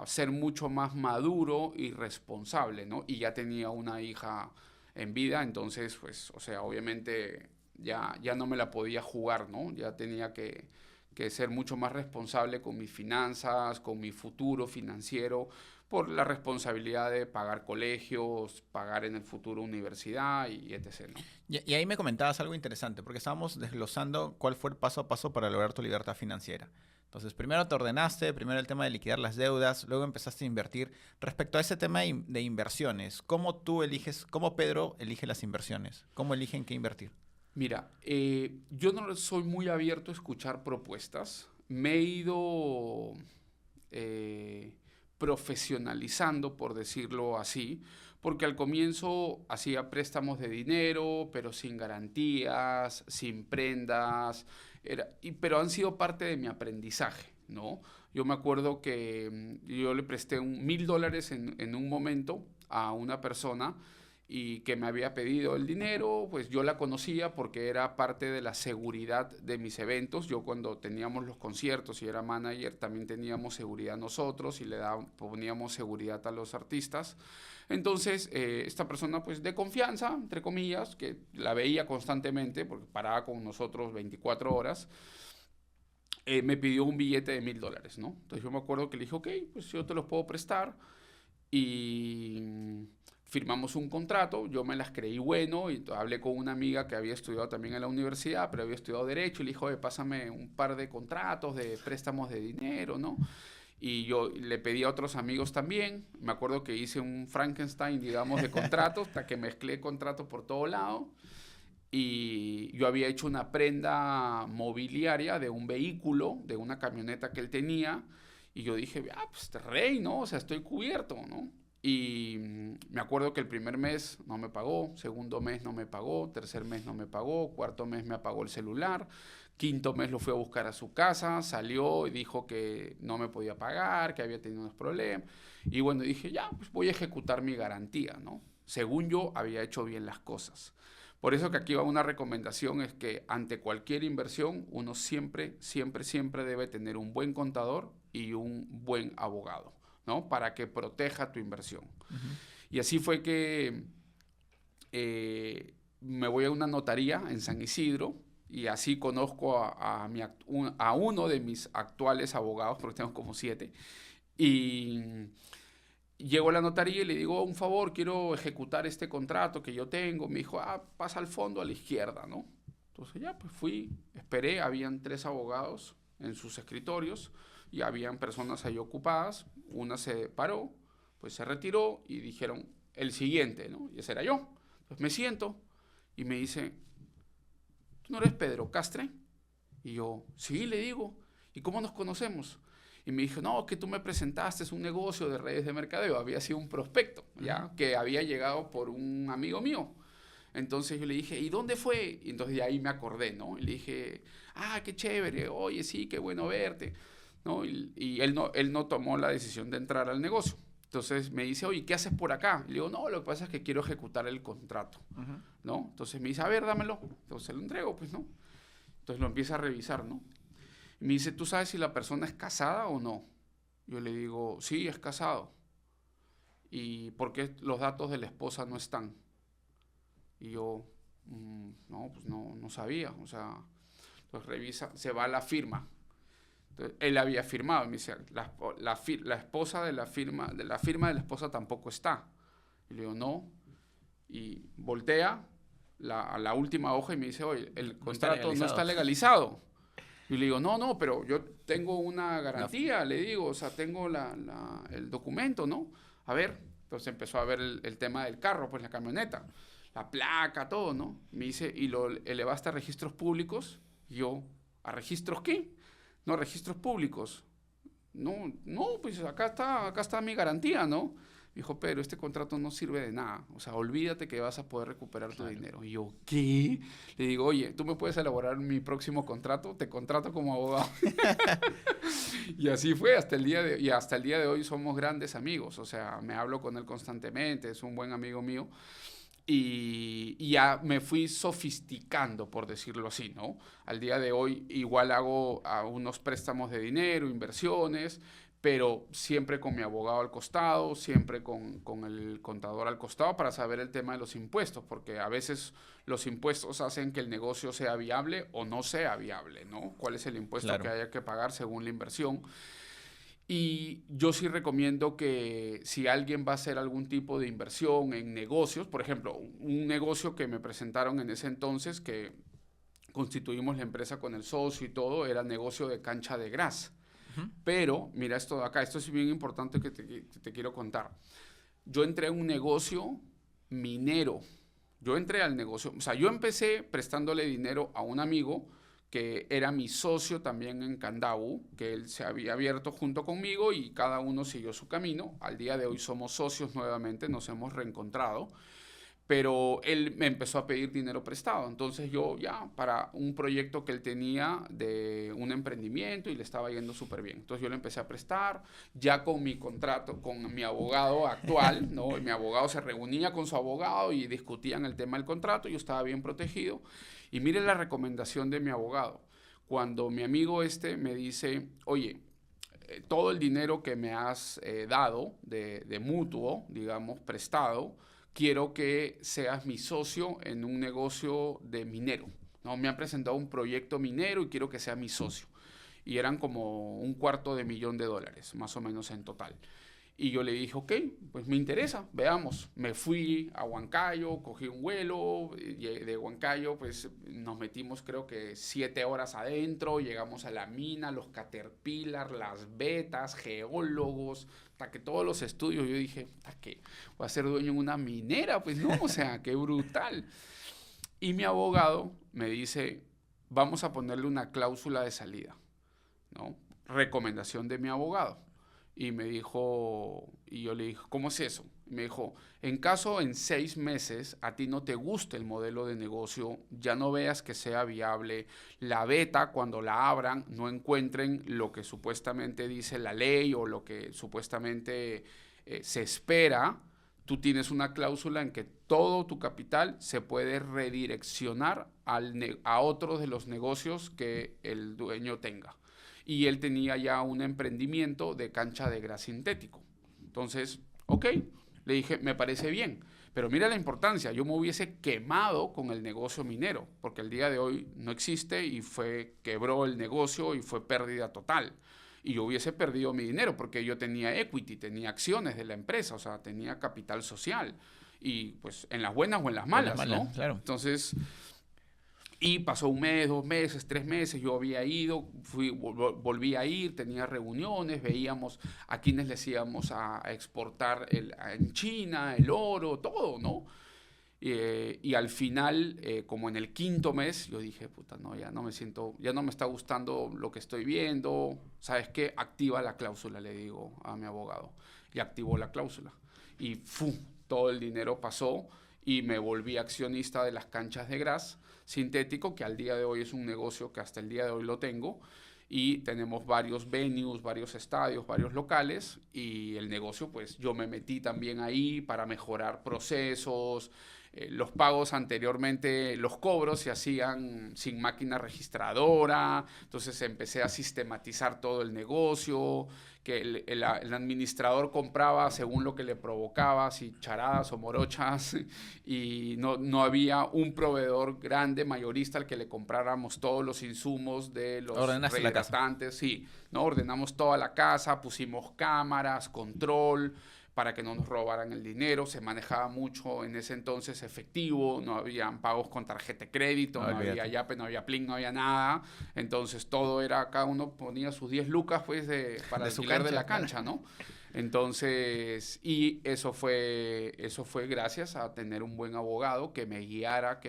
ser mucho más maduro y responsable, ¿no? Y ya tenía una hija en vida, entonces, pues, o sea, obviamente ya no me la podía jugar, ¿no? Ya tenía que ser mucho más responsable con mis finanzas, con mi futuro financiero, por la responsabilidad de pagar colegios, pagar en el futuro universidad y etc., ¿no? Y ahí me comentabas algo interesante, porque estábamos desglosando cuál fue el paso a paso para lograr tu libertad financiera. Entonces, primero te ordenaste, primero el tema de liquidar las deudas, luego empezaste a invertir. Respecto a ese tema de inversiones, ¿cómo Pedro elige las inversiones? ¿Cómo eligen qué invertir? Mira, yo no soy muy abierto a escuchar propuestas. Me he ido profesionalizando, por decirlo así, porque al comienzo hacía préstamos de dinero, pero sin garantías, sin prendas, pero han sido parte de mi aprendizaje, ¿no? Yo me acuerdo que yo le presté $1,000 en un momento a una persona y que me había pedido el dinero. Pues yo la conocía porque era parte de la seguridad de mis eventos. Yo cuando teníamos los conciertos y era manager, también teníamos seguridad nosotros y poníamos seguridad a los artistas. Entonces, esta persona pues de confianza, entre comillas, que la veía constantemente porque paraba con nosotros 24 horas, me pidió un billete de $1,000, ¿no? Entonces yo me acuerdo que le dije, ok, pues yo te los puedo prestar. Y firmamos un contrato, yo me las creí bueno y hablé con una amiga que había estudiado también en la universidad, pero había estudiado Derecho y le dijo, pásame un par de contratos de préstamos de dinero, ¿no? Y yo le pedí a otros amigos también. Me acuerdo que hice un Frankenstein, digamos, de contratos, hasta que mezclé contratos por todo lado. Y yo había hecho una prenda mobiliaria de un vehículo, de una camioneta que él tenía. Y yo dije, pues rey, ¿no? O sea, estoy cubierto, ¿no? Y me acuerdo que el primer mes no me pagó, segundo mes no me pagó, tercer mes no me pagó, cuarto mes me apagó el celular, quinto mes lo fui a buscar a su casa, salió y dijo que no me podía pagar, que había tenido unos problemas. Y bueno, dije, pues voy a ejecutar mi garantía, ¿no? Según yo, había hecho bien las cosas. Por eso que aquí va una recomendación, es que ante cualquier inversión uno siempre debe tener un buen contador y un buen abogado, ¿no? Para que proteja tu inversión. Y así fue que me voy a una notaría en San Isidro y así conozco a uno de mis actuales abogados, porque tengo como 7, y llego a la notaría y le digo, un favor, quiero ejecutar este contrato que yo tengo. Me dijo, pasa al fondo a la izquierda, ¿no? Entonces ya, pues fui, esperé, habían 3 abogados en sus escritorios y habían personas ahí ocupadas. Una se paró, pues se retiró y dijeron, el siguiente, ¿no? Y ese era yo. Entonces me siento y me dice, ¿tú no eres Pedro Castre? Y yo, sí, le digo, ¿y cómo nos conocemos? Y me dijo, no, que tú me presentaste, es un negocio de redes de mercadeo. Había sido un prospecto, ¿ya? Que había llegado por un amigo mío. Entonces yo le dije, ¿y dónde fue? Y entonces de ahí me acordé, ¿no? Y le dije, qué chévere, oye, sí, qué bueno verte, ¿no? Y él no tomó la decisión de entrar al negocio. Entonces me dice, oye, ¿qué haces por acá? Y le digo, no, lo que pasa es que quiero ejecutar el contrato, ¿no? Entonces me dice, a ver, dámelo. Entonces lo entrego, pues, ¿no? Entonces lo empieza a revisar, ¿no? Y me dice, ¿tú sabes si la persona es casada o no? Yo le digo, sí, es casado. ¿Y por qué los datos de la esposa no están? Y yo, no, pues no sabía. O sea, pues revisa, se va a la firma. Entonces, él había firmado. Y me dice, la esposa de la firma de la esposa tampoco está. Y le digo, no. Y voltea a la última hoja y me dice, oye, el contrato no está legalizado. Y le digo, no, pero yo tengo una garantía, le digo, o sea, tengo el documento, ¿no? A ver, entonces empezó a ver el tema del carro, pues la camioneta, la placa, todo, ¿no? Me dice, ¿y lo elevaste a registros públicos? Y yo, ¿a registros qué? No, registros públicos. No, pues acá está mi garantía, ¿no? Me dijo, pero este contrato no sirve de nada. O sea, olvídate que vas a poder recuperar tu dinero. Y yo, ¿qué? Le digo, oye, ¿tú me puedes elaborar mi próximo contrato? Te contrato como abogado. Y así fue hasta el día de hoy somos grandes amigos. O sea, me hablo con él constantemente, es un buen amigo mío. Y ya me fui sofisticando, por decirlo así, ¿no? Al día de hoy igual hago unos préstamos de dinero, inversiones, pero siempre con mi abogado al costado, siempre con el contador al costado para saber el tema de los impuestos, porque a veces los impuestos hacen que el negocio sea viable o no sea viable, ¿no? ¿Cuál es el impuesto que haya que pagar según la inversión? Y yo sí recomiendo que si alguien va a hacer algún tipo de inversión en negocios, por ejemplo, un negocio que me presentaron en ese entonces, que constituimos la empresa con el socio y todo, era negocio de cancha de gras. Pero, mira esto de acá, esto es bien importante que te quiero contar. Yo entré a un negocio minero. Yo entré al negocio, o sea, yo empecé prestándole dinero a un amigo que era mi socio también en Candabu, que él se había abierto junto conmigo y cada uno siguió su camino. Al día de hoy somos socios nuevamente, nos hemos reencontrado. Pero él me empezó a pedir dinero prestado. Entonces yo ya, para un proyecto que él tenía de un emprendimiento y le estaba yendo súper bien. Entonces yo le empecé a prestar, ya con mi contrato, con mi abogado actual, ¿no? Y mi abogado se reunía con su abogado y discutían el tema del contrato, yo estaba bien protegido. Y mire la recomendación de mi abogado. Cuando mi amigo me dice, oye, todo el dinero que me has dado de mutuo, digamos, prestado, quiero que seas mi socio en un negocio de minero, ¿no? Me han presentado un proyecto minero y quiero que sea mi socio. Y eran como $250,000, más o menos en total. Y yo le dije, ok, pues me interesa, veamos. Me fui a Huancayo, cogí un vuelo, de Huancayo pues nos metimos creo que 7 horas adentro, llegamos a la mina, los Caterpillar, las betas, geólogos, hasta que todos los estudios, yo dije, hasta que voy a ser dueño en una minera, pues no, o sea, qué brutal. Y mi abogado me dice, vamos a ponerle una cláusula de salida, ¿no? Recomendación de mi abogado. Y me dijo, y yo le dije, ¿cómo es eso? Y me dijo, en caso en 6 meses a ti no te guste el modelo de negocio, ya no veas que sea viable, la beta cuando la abran no encuentren lo que supuestamente dice la ley o lo que supuestamente se espera, tú tienes una cláusula en que todo tu capital se puede redireccionar a otros de los negocios que el dueño tenga. Y él tenía ya un emprendimiento de cancha de gras sintético. Entonces, ok, Le dije, me parece bien. Pero mira la importancia, yo me hubiese quemado con el negocio minero, porque el día de hoy no existe y quebró el negocio y fue pérdida total. Y yo hubiese perdido mi dinero porque yo tenía equity, tenía acciones de la empresa, o sea, tenía capital social. Y pues en las buenas o en las malas, ¿no? Claro. Entonces, y pasó 1 mes, 2 meses, 3 meses, yo había ido, volví a ir, tenía reuniones, veíamos a quienes les íbamos a exportar en China, el oro, todo, ¿no? Y al final, como en el 5.º mes, yo dije, puta, no, ya no me siento, ya no me está gustando lo que estoy viendo. ¿Sabes qué? Activa la cláusula, le digo a mi abogado. Y activó la cláusula. Y ¡fum! Todo el dinero pasó y me volví accionista de las canchas de gras sintético, que al día de hoy es un negocio que hasta el día de hoy lo tengo. Y tenemos varios venues, varios estadios, varios locales. Y el negocio, pues yo me metí también ahí para mejorar procesos. Los pagos anteriormente, los cobros se hacían sin máquina registradora, entonces empecé a sistematizar todo el negocio, que el administrador compraba según lo que le provocaba, si charadas o morochas, y no había un proveedor grande, mayorista, al que le compráramos todos los insumos de los rehidratantes. Sí, ¿no? Ordenamos toda la casa, pusimos cámaras, control, para que no nos robaran el dinero. Se manejaba mucho en ese entonces efectivo, no habían pagos con tarjeta de crédito, no había Yape, no había Plin, no había nada. Entonces todo era, cada uno ponía sus 10 lucas pues para alquiler de la cancha, ¿no? Entonces, y eso fue gracias a tener un buen abogado que me guiara,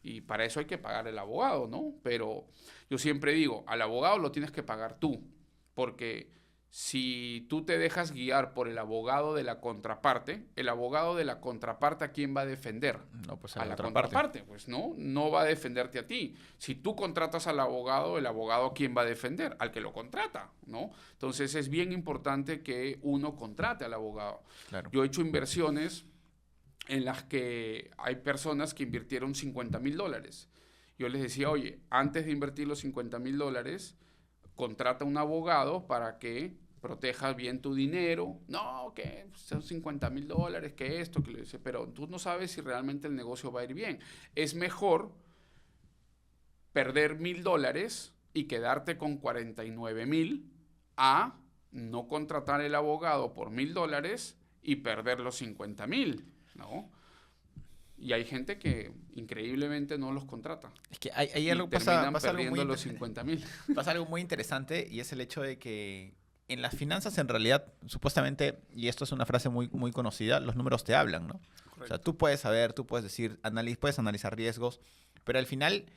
y para eso hay que pagar el abogado, ¿no? Pero yo siempre digo, al abogado lo tienes que pagar tú, porque si tú te dejas guiar por el abogado de la contraparte, el abogado de la contraparte, ¿a quién va a defender? No, pues a la contraparte, pues no va a defenderte a ti. Si tú contratas al abogado, ¿el abogado a quién va a defender? Al que lo contrata, ¿no? Entonces es bien importante que uno contrate al abogado. Claro. Yo he hecho inversiones en las que hay personas que invirtieron $50,000. Yo les decía, oye, antes de invertir los $50,000, contrata un abogado para que proteja bien tu dinero. No, que son $50,000, que esto, que le dice, pero tú no sabes si realmente el negocio va a ir bien. Es mejor perder $1,000 y quedarte con 49,000 a no contratar el abogado por $1,000 y perder los 50,000, ¿no? Y hay gente que increíblemente no los contrata. Es que hay algo pasa algo perdiendo los 50,000. Pasa algo muy interesante, y es el hecho de que en las finanzas, en realidad, supuestamente, y esto es una frase muy, muy conocida, los números te hablan, ¿no? Correcto. O sea, tú puedes saber, tú puedes decir, puedes analizar riesgos, pero al final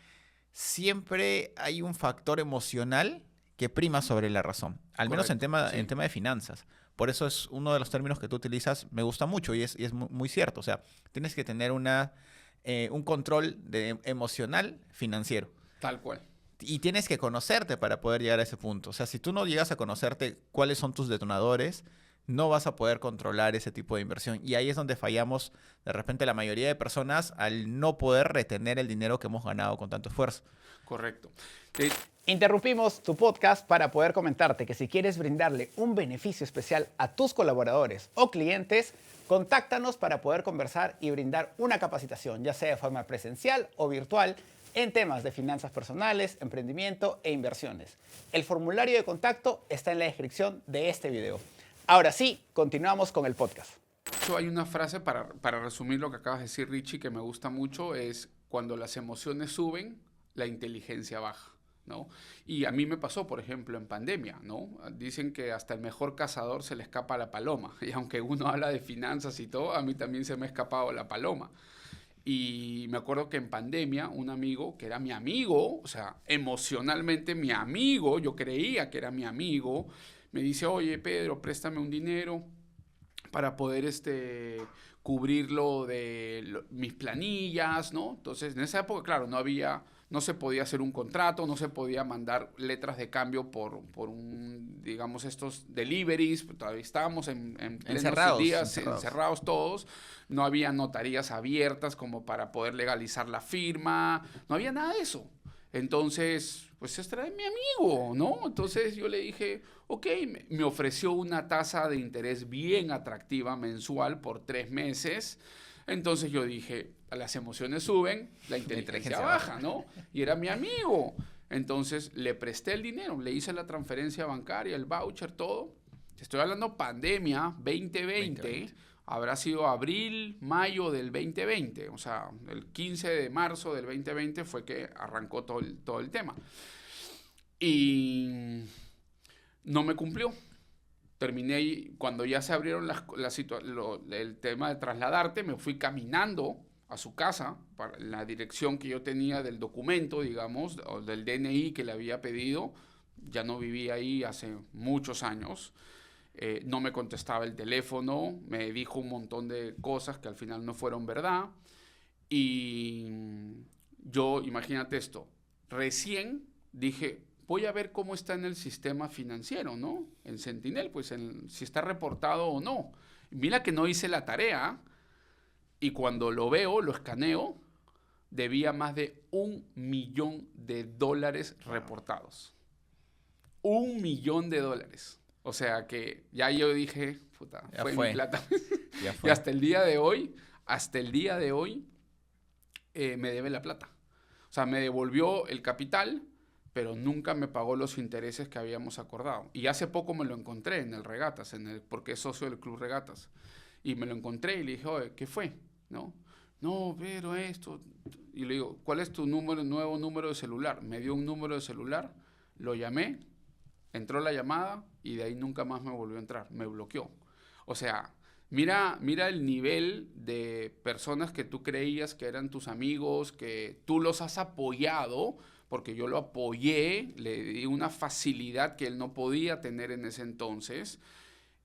siempre hay un factor emocional que prima sobre la razón, al menos en tema de finanzas. Por eso es uno de los términos que tú utilizas, me gusta mucho y es muy cierto. O sea, tienes que tener un control emocional financiero. Tal cual. Y tienes que conocerte para poder llegar a ese punto. O sea, si tú no llegas a conocerte cuáles son tus detonadores, no vas a poder controlar ese tipo de inversión. Y ahí es donde fallamos de repente la mayoría de personas al no poder retener el dinero que hemos ganado con tanto esfuerzo. Correcto. Interrumpimos tu podcast para poder comentarte que si quieres brindarle un beneficio especial a tus colaboradores o clientes, contáctanos para poder conversar y brindar una capacitación, ya sea de forma presencial o virtual, en temas de finanzas personales, emprendimiento e inversiones. El formulario de contacto está en la descripción de este video. Ahora sí, continuamos con el podcast. Hay una frase para resumir lo que acabas de decir, Richie, que me gusta mucho, es cuando las emociones suben, la inteligencia baja, ¿no? Y a mí me pasó, por ejemplo, en pandemia, ¿no? Dicen que hasta el mejor cazador se le escapa la paloma. Y aunque uno habla de finanzas y todo, a mí también se me ha escapado la paloma. Y me acuerdo que en pandemia un amigo, que era mi amigo, o sea, emocionalmente mi amigo, yo creía que era mi amigo, me dice, oye, Pedro, préstame un dinero para poder cubrirlo de mis planillas, ¿no? Entonces, en esa época, claro, no se podía hacer un contrato, no se podía mandar letras de cambio por digamos, estos deliveries, todavía estábamos en plenos días encerrados todos, no había notarías abiertas como para poder legalizar la firma, no había nada de eso. Entonces, pues este era mi amigo, ¿no? Entonces yo le dije, ok, me ofreció una tasa de interés bien atractiva mensual por 3 meses. Entonces yo dije, las emociones suben, la inteligencia baja, ¿no? Y era mi amigo. Entonces le presté el dinero, le hice la transferencia bancaria, el voucher, todo. Te estoy hablando pandemia 2020. Habrá sido abril, mayo del 2020. O sea, el 15 de marzo del 2020 fue que arrancó todo el tema. Y no me cumplió. Terminé, cuando ya se abrieron el tema de trasladarte, me fui caminando a su casa, para la dirección que yo tenía del documento, digamos, o del DNI que le había pedido. Ya no vivía ahí hace muchos años. No me contestaba el teléfono, me dijo un montón de cosas que al final no fueron verdad. Y yo, imagínate esto, recién dije, voy a ver cómo está en el sistema financiero, ¿no? En Sentinel, pues si está reportado o no. Mira que no hice la tarea y cuando lo veo, lo escaneo, debía más de $1 millón reportados. $1 millón. O sea que ya yo dije, puta, fue mi plata. Ya fue. Y hasta el día de hoy, me debe la plata. O sea, me devolvió el capital, pero nunca me pagó los intereses que habíamos acordado. Y hace poco me lo encontré en el Regatas, porque es socio del Club Regatas. Y me lo encontré y le dije, oye, ¿qué fue? No, pero esto. Y le digo, ¿cuál es tu nuevo número de celular? Me dio un número de celular, lo llamé, entró la llamada y de ahí nunca más me volvió a entrar, me bloqueó. O sea, mira el nivel de personas que tú creías que eran tus amigos, que tú los has apoyado, porque yo lo apoyé, le di una facilidad que él no podía tener en ese entonces,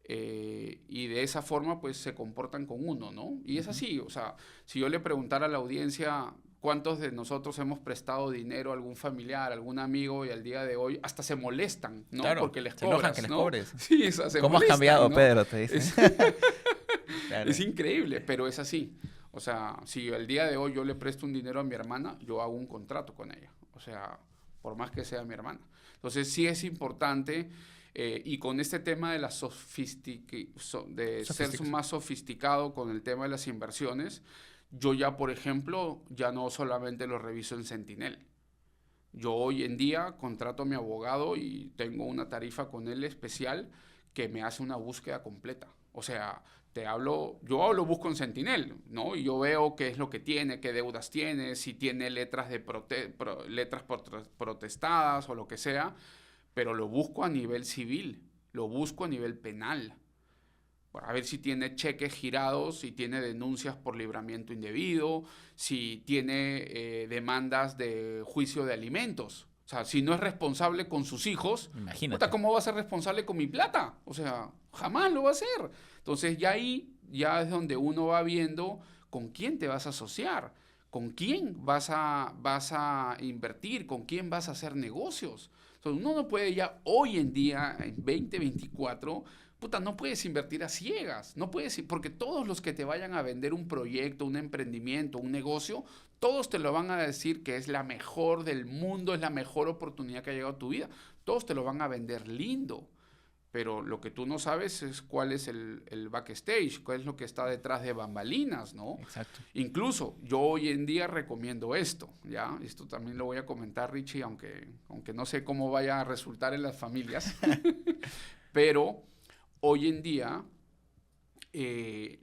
y de esa forma pues se comportan con uno, ¿no? Y es así, o sea, si yo le preguntara a la audiencia cuántos de nosotros hemos prestado dinero a algún familiar, a algún amigo y al día de hoy hasta se molestan, ¿no? Claro, porque les se cobras, enojan que les ¿no? cobres. Sí, o sea, se ¿Cómo has molestan, cambiado, ¿no? Pedro? Te dicen. Claro. Es increíble, pero es así. O sea, si el día de hoy yo le presto un dinero a mi hermana, yo hago un contrato con ella. O sea, por más que sea mi hermana. Entonces sí es importante, y con este tema de ser más sofisticado con el tema de las inversiones, yo ya, por ejemplo, ya no solamente lo reviso en Sentinel. Yo hoy en día contrato a mi abogado y tengo una tarifa con él especial que me hace una búsqueda completa. O sea, yo lo busco en Sentinel, ¿no? Y yo veo qué es lo que tiene, qué deudas tiene, si tiene letras protestadas o lo que sea, pero lo busco a nivel civil, lo busco a nivel penal. A ver si tiene cheques girados, si tiene denuncias por libramiento indebido, si tiene demandas de juicio de alimentos. O sea, si no es responsable con sus hijos, Imagínate. ¿cómo va a ser responsable con mi plata? O sea, jamás lo va a hacer. Entonces ya es donde uno va viendo con quién te vas a asociar, con quién vas a invertir, con quién vas a hacer negocios. Entonces uno no puede ya hoy en día, en 2024, no puedes invertir a ciegas, no puedes, porque todos los que te vayan a vender un proyecto, un emprendimiento, un negocio, todos te lo van a decir que es la mejor del mundo, es la mejor oportunidad que ha llegado a tu vida. Todos te lo van a vender lindo, pero lo que tú no sabes es cuál es el backstage, cuál es lo que está detrás de bambalinas, ¿no? Exacto. Incluso yo hoy en día recomiendo esto, ¿ya? Esto también lo voy a comentar, Richie, aunque no sé cómo vaya a resultar en las familias, pero hoy en día,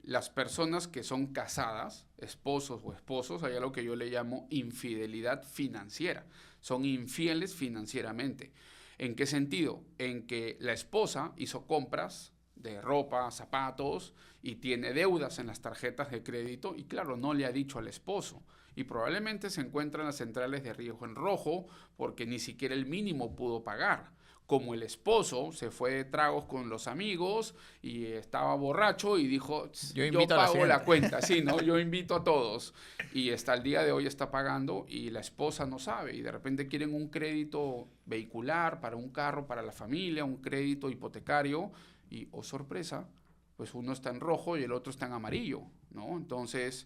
las personas que son casadas, esposos o esposos, hay algo que yo le llamo infidelidad financiera. Son infieles financieramente. ¿En qué sentido? En que la esposa hizo compras de ropa, zapatos y tiene deudas en las tarjetas de crédito y claro, no le ha dicho al esposo. Y probablemente se encuentra en las centrales de riesgo en rojo porque ni siquiera el mínimo pudo pagar. Como el esposo se fue de tragos con los amigos y estaba borracho y dijo, yo pago la cuenta, sí, ¿no? Yo invito a todos. Y hasta el día de hoy está pagando y la esposa no sabe. Y de repente quieren un crédito vehicular para un carro, para la familia, un crédito hipotecario y, oh sorpresa, pues uno está en rojo y el otro está en amarillo, ¿no? Entonces,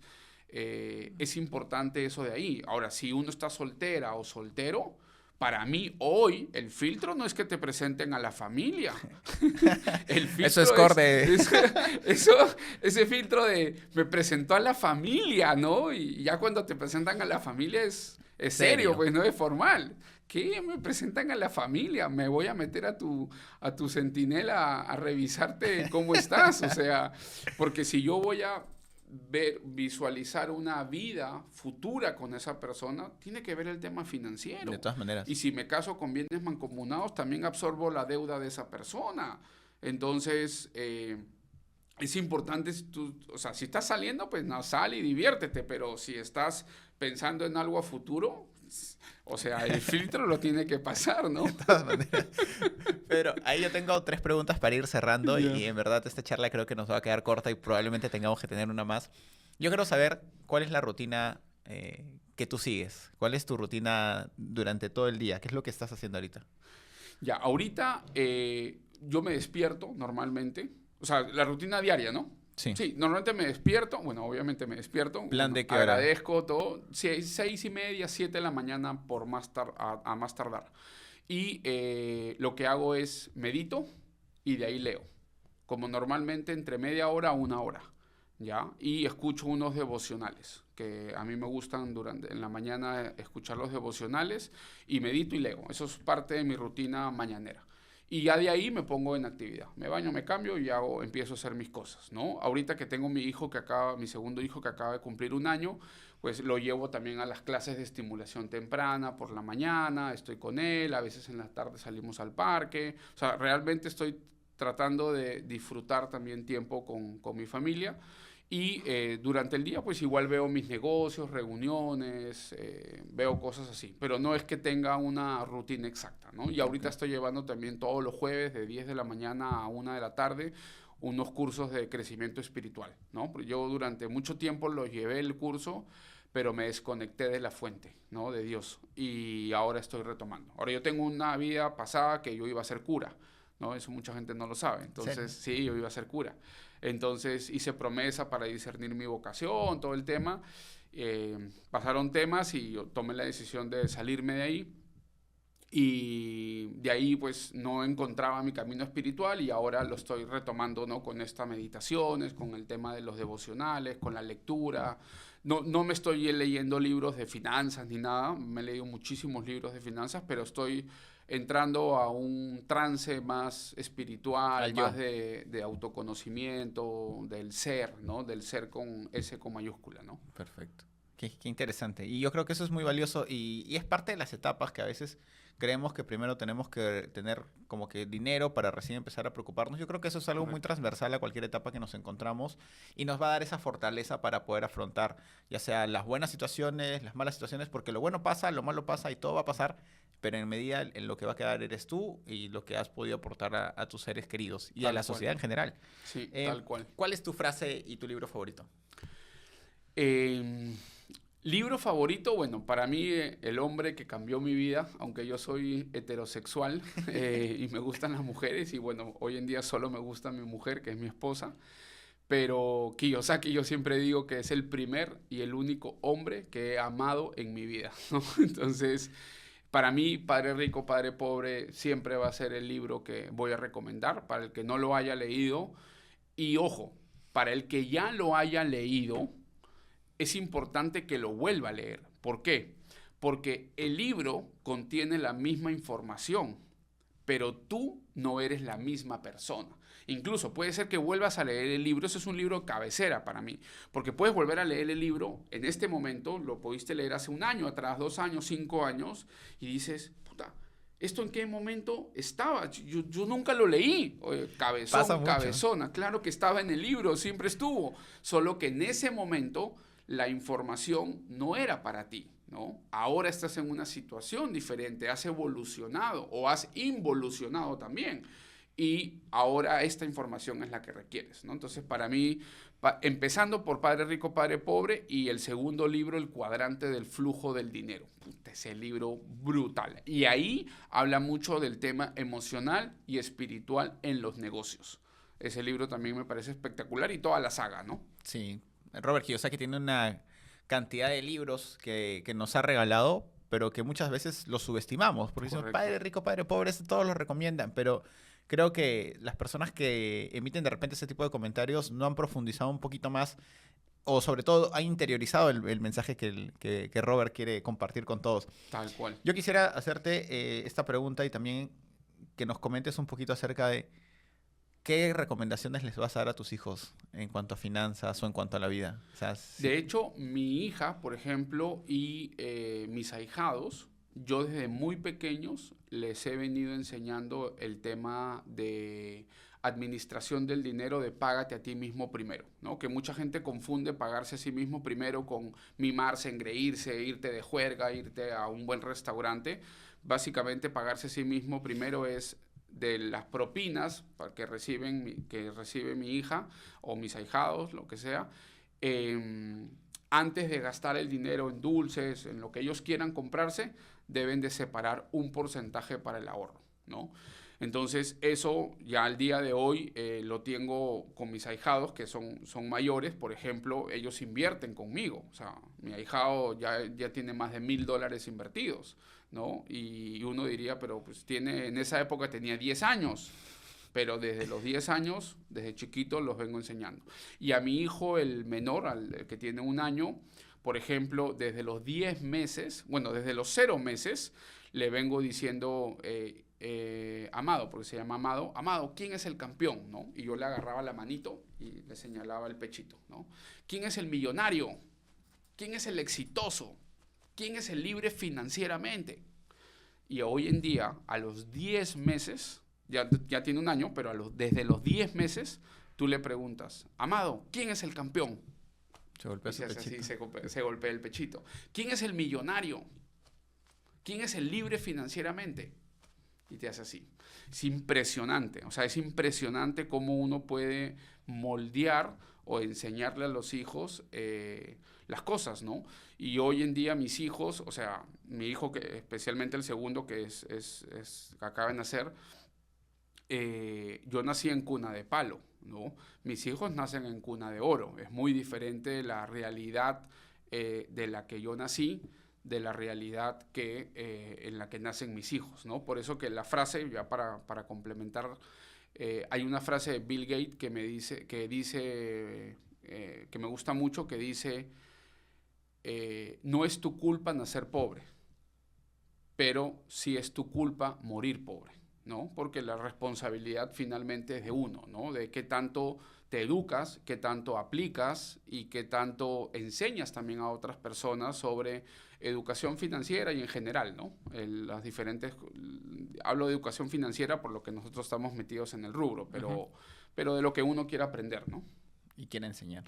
es importante eso de ahí. Ahora, si uno está soltera o soltero, para mí hoy el filtro no es que te presenten a la familia. El filtro Eso es corte. Ese filtro de me presentó a la familia, ¿no? Y ya cuando te presentan a la familia es serio, pues no es formal. ¿Qué? Me presentan a la familia, me voy a meter a tu centinela a revisarte cómo estás. O sea, porque si yo voy a visualizar una vida futura con esa persona, tiene que ver el tema financiero. De todas maneras. Y si me caso con bienes mancomunados, también absorbo la deuda de esa persona. Entonces, es importante, o sea, si estás saliendo, pues no, sal y diviértete, pero si estás pensando en algo a futuro, o sea, el filtro lo tiene que pasar, ¿no? De todas maneras. Pero ahí yo tengo 3 preguntas para ir cerrando y en verdad esta charla creo que nos va a quedar corta y probablemente tengamos que tener una más. Yo quiero saber cuál es la rutina que tú sigues. ¿Cuál es tu rutina durante todo el día? ¿Qué es lo que estás haciendo ahorita? Ya, ahorita yo me despierto normalmente, o sea, la rutina diaria, ¿no? Sí. Sí, normalmente me despierto, bueno, obviamente me despierto. ¿Plan de qué hora? Agradezco todo, 6:30, 7 de la mañana por a más tardar. Y lo que hago es medito y de ahí leo, como normalmente entre media hora a una hora, ¿ya? Y escucho unos devocionales, que a mí me gustan en la mañana escuchar los devocionales y medito y leo. Eso es parte de mi rutina mañanera. Y ya de ahí me pongo en actividad. Me baño, me cambio y empiezo a hacer mis cosas, ¿no? Ahorita que tengo mi segundo hijo que acaba de cumplir 1 año, pues lo llevo también a las clases de estimulación temprana por la mañana, estoy con él, a veces en la tarde salimos al parque. O sea, realmente estoy tratando de disfrutar también tiempo con mi familia. Y durante el día, pues igual veo mis negocios, reuniones, veo cosas así. Pero no es que tenga una rutina exacta, ¿no? Y ahorita estoy llevando también todos los jueves de 10 de la mañana a 1 de la tarde unos cursos de crecimiento espiritual, ¿no? Porque yo durante mucho tiempo lo llevé el curso, pero me desconecté de la fuente, ¿no? De Dios. Y ahora estoy retomando. Ahora yo tengo una vida pasada que yo iba a ser cura, ¿no? Eso mucha gente no lo sabe. Entonces, sí, yo iba a ser cura. Entonces hice promesa para discernir mi vocación, todo el tema. Pasaron temas y yo tomé la decisión de salirme de ahí. Y de ahí pues no encontraba mi camino espiritual y ahora lo estoy retomando, ¿no? Con estas meditaciones, con el tema de los devocionales, con la lectura. No me estoy leyendo libros de finanzas ni nada, me he leído muchísimos libros de finanzas, pero estoy entrando a un trance más espiritual, más de autoconocimiento, del ser, ¿no? Del ser con S con mayúscula, ¿no? Perfecto. Qué interesante. Y yo creo que eso es muy valioso y es parte de las etapas que a veces creemos que primero tenemos que tener como que dinero para recién empezar a preocuparnos. Yo creo que eso es algo muy transversal a cualquier etapa que nos encontramos y nos va a dar esa fortaleza para poder afrontar ya sea las buenas situaciones, las malas situaciones, porque lo bueno pasa, lo malo pasa y todo va a pasar, pero en medida en lo que va a quedar eres tú y lo que has podido aportar a tus seres queridos y a la sociedad en general. Sí, tal cual. ¿Cuál es tu frase y tu libro favorito? Libro favorito, bueno, para mí el hombre que cambió mi vida, aunque yo soy heterosexual y me gustan las mujeres y bueno, hoy en día solo me gusta mi mujer, que es mi esposa, pero Kiyosaki yo siempre digo que es el primer y el único hombre que he amado en mi vida, ¿no? Entonces, para mí, Padre Rico, Padre Pobre siempre va a ser el libro que voy a recomendar para el que no lo haya leído y ojo, para el que ya lo haya leído, es importante que lo vuelva a leer. ¿Por qué? Porque el libro contiene la misma información, pero tú no eres la misma persona. Incluso puede ser que vuelvas a leer el libro, eso es un libro cabecera para mí, porque puedes volver a leer el libro en este momento, lo pudiste leer hace 1 año atrás, 2 años, 5 años, y dices, puta, ¿esto en qué momento estaba? Yo nunca lo leí. Cabezón, cabezona, claro que estaba en el libro, siempre estuvo, solo que en ese momento la información no era para ti, ¿no? Ahora estás en una situación diferente, has evolucionado o has involucionado también y ahora esta información es la que requieres, ¿no? Entonces, para mí, empezando por Padre Rico, Padre Pobre y el segundo libro, El cuadrante del flujo del dinero. Puta, ese libro brutal. Y ahí habla mucho del tema emocional y espiritual en los negocios. Ese libro también me parece espectacular y toda la saga, ¿no? Sí. Robert Kiyosaki tiene una cantidad de libros que nos ha regalado, pero que muchas veces los subestimamos, porque decimos, Correcto. padre rico, padre pobre, todos los recomiendan, pero creo que las personas que emiten de repente ese tipo de comentarios no han profundizado un poquito más, o sobre todo han interiorizado el mensaje que Robert quiere compartir con todos. Tal cual. Yo quisiera hacerte esta pregunta y también que nos comentes un poquito acerca de qué recomendaciones les vas a dar a tus hijos en cuanto a finanzas o en cuanto a la vida. O sea, De hecho, mi hija, por ejemplo, y mis ahijados, yo desde muy pequeños les he venido enseñando el tema de administración del dinero, de págate a ti mismo primero, ¿no? Que mucha gente confunde pagarse a sí mismo primero con mimarse, engreírse, irte de juerga, irte a un buen restaurante. Básicamente, pagarse a sí mismo primero es de las propinas que recibe mi hija o mis ahijados, lo que sea, antes de gastar el dinero en dulces, en lo que ellos quieran comprarse, deben de separar un porcentaje para el ahorro, ¿no? Entonces, eso ya al día de hoy lo tengo con mis ahijados, que son mayores. Por ejemplo, ellos invierten conmigo. O sea, mi ahijado ya tiene más de $1,000 invertidos, ¿no? Y uno diría, pero pues en esa época tenía 10 años. Pero desde los 10 años, desde chiquito, los vengo enseñando. Y a mi hijo, el menor, el que tiene 1 año, por ejemplo, desde los 10 meses, bueno, desde los 0 meses, le vengo diciendo, Amado, porque se llama Amado, Amado, ¿quién es el campeón? ¿No? Y yo le agarraba la manito y le señalaba el pechito, ¿no? ¿Quién es el millonario? ¿Quién es el exitoso? ¿Quién es el libre financieramente? Y hoy en día, a los 10 meses, ya tiene 1 año, pero desde los 10 meses, tú le preguntas, Amado, ¿quién es el campeón? se golpea Y su se hace pechito. así, se golpea el pechito. ¿Quién es el millonario? ¿Quién es el libre financieramente? Y te hace así. Es impresionante. O sea, es impresionante cómo uno puede moldear o enseñarle a los hijos las cosas, ¿no? Y hoy en día mis hijos, o sea, mi hijo, especialmente el segundo, que acaba de nacer, yo nací en cuna de palo, ¿no? Mis hijos nacen en cuna de oro. Es muy diferente la realidad de la que yo nací de la realidad en la que nacen mis hijos, ¿no? Por eso que la frase, ya para complementar, hay una frase de Bill Gates que me gusta mucho, que dice, no es tu culpa nacer pobre, pero sí es tu culpa morir pobre, ¿no? Porque la responsabilidad finalmente es de uno, ¿no? De qué tanto te educas, qué tanto aplicas y qué tanto enseñas también a otras personas sobre educación financiera y en general, ¿no? Hablo de educación financiera por lo que nosotros estamos metidos en el rubro, pero de lo que uno quiere aprender, ¿no? Y quiere enseñar.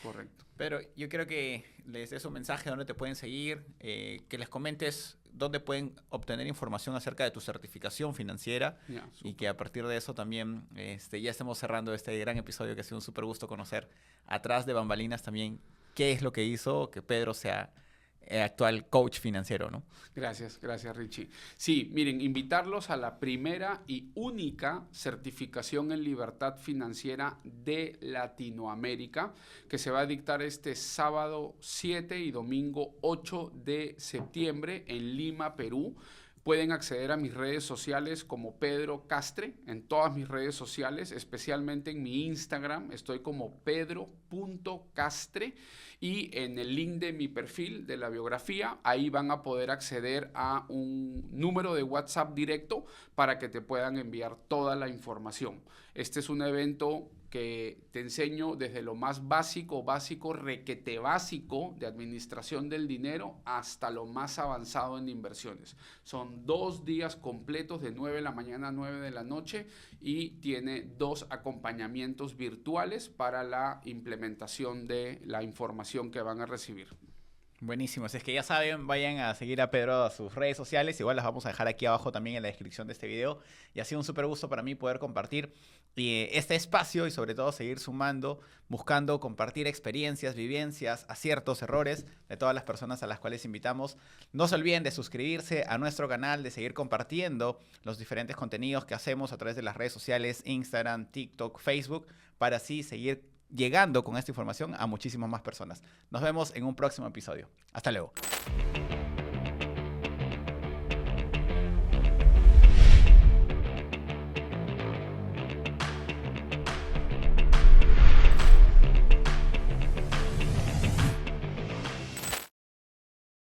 Correcto. Pero yo creo que les des un mensaje donde te pueden seguir, que les comentes dónde pueden obtener información acerca de tu certificación financiera y que a partir de eso también ya estemos cerrando este gran episodio que ha sido un súper gusto conocer atrás de bambalinas también qué es lo que hizo que Pedro sea actual coach financiero, ¿no? Gracias Richie. Sí, miren, invitarlos a la primera y única certificación en libertad financiera de Latinoamérica, que se va a dictar este sábado 7 y domingo 8 de septiembre en Lima, Perú. Pueden acceder a mis redes sociales como Pedro Castre, en todas mis redes sociales, especialmente en mi Instagram, estoy como pedro.castre, y en el link de mi perfil, de la biografía, ahí van a poder acceder a un número de WhatsApp directo para que te puedan enviar toda la información. Este es un evento que te enseño desde lo más básico, requete básico de administración del dinero hasta lo más avanzado en inversiones. Son 2 días completos de 9 de la mañana a 9 de la noche y tiene 2 acompañamientos virtuales para la implementación de la información que van a recibir. Buenísimo, si es que ya saben, vayan a seguir a Pedro a sus redes sociales, igual las vamos a dejar aquí abajo también en la descripción de este video, y ha sido un súper gusto para mí poder compartir este espacio y sobre todo seguir sumando, buscando compartir experiencias, vivencias, aciertos, errores de todas las personas a las cuales invitamos. No se olviden de suscribirse a nuestro canal, de seguir compartiendo los diferentes contenidos que hacemos a través de las redes sociales, Instagram, TikTok, Facebook, para así seguir llegando con esta información a muchísimas más personas. Nos vemos en un próximo episodio. Hasta luego.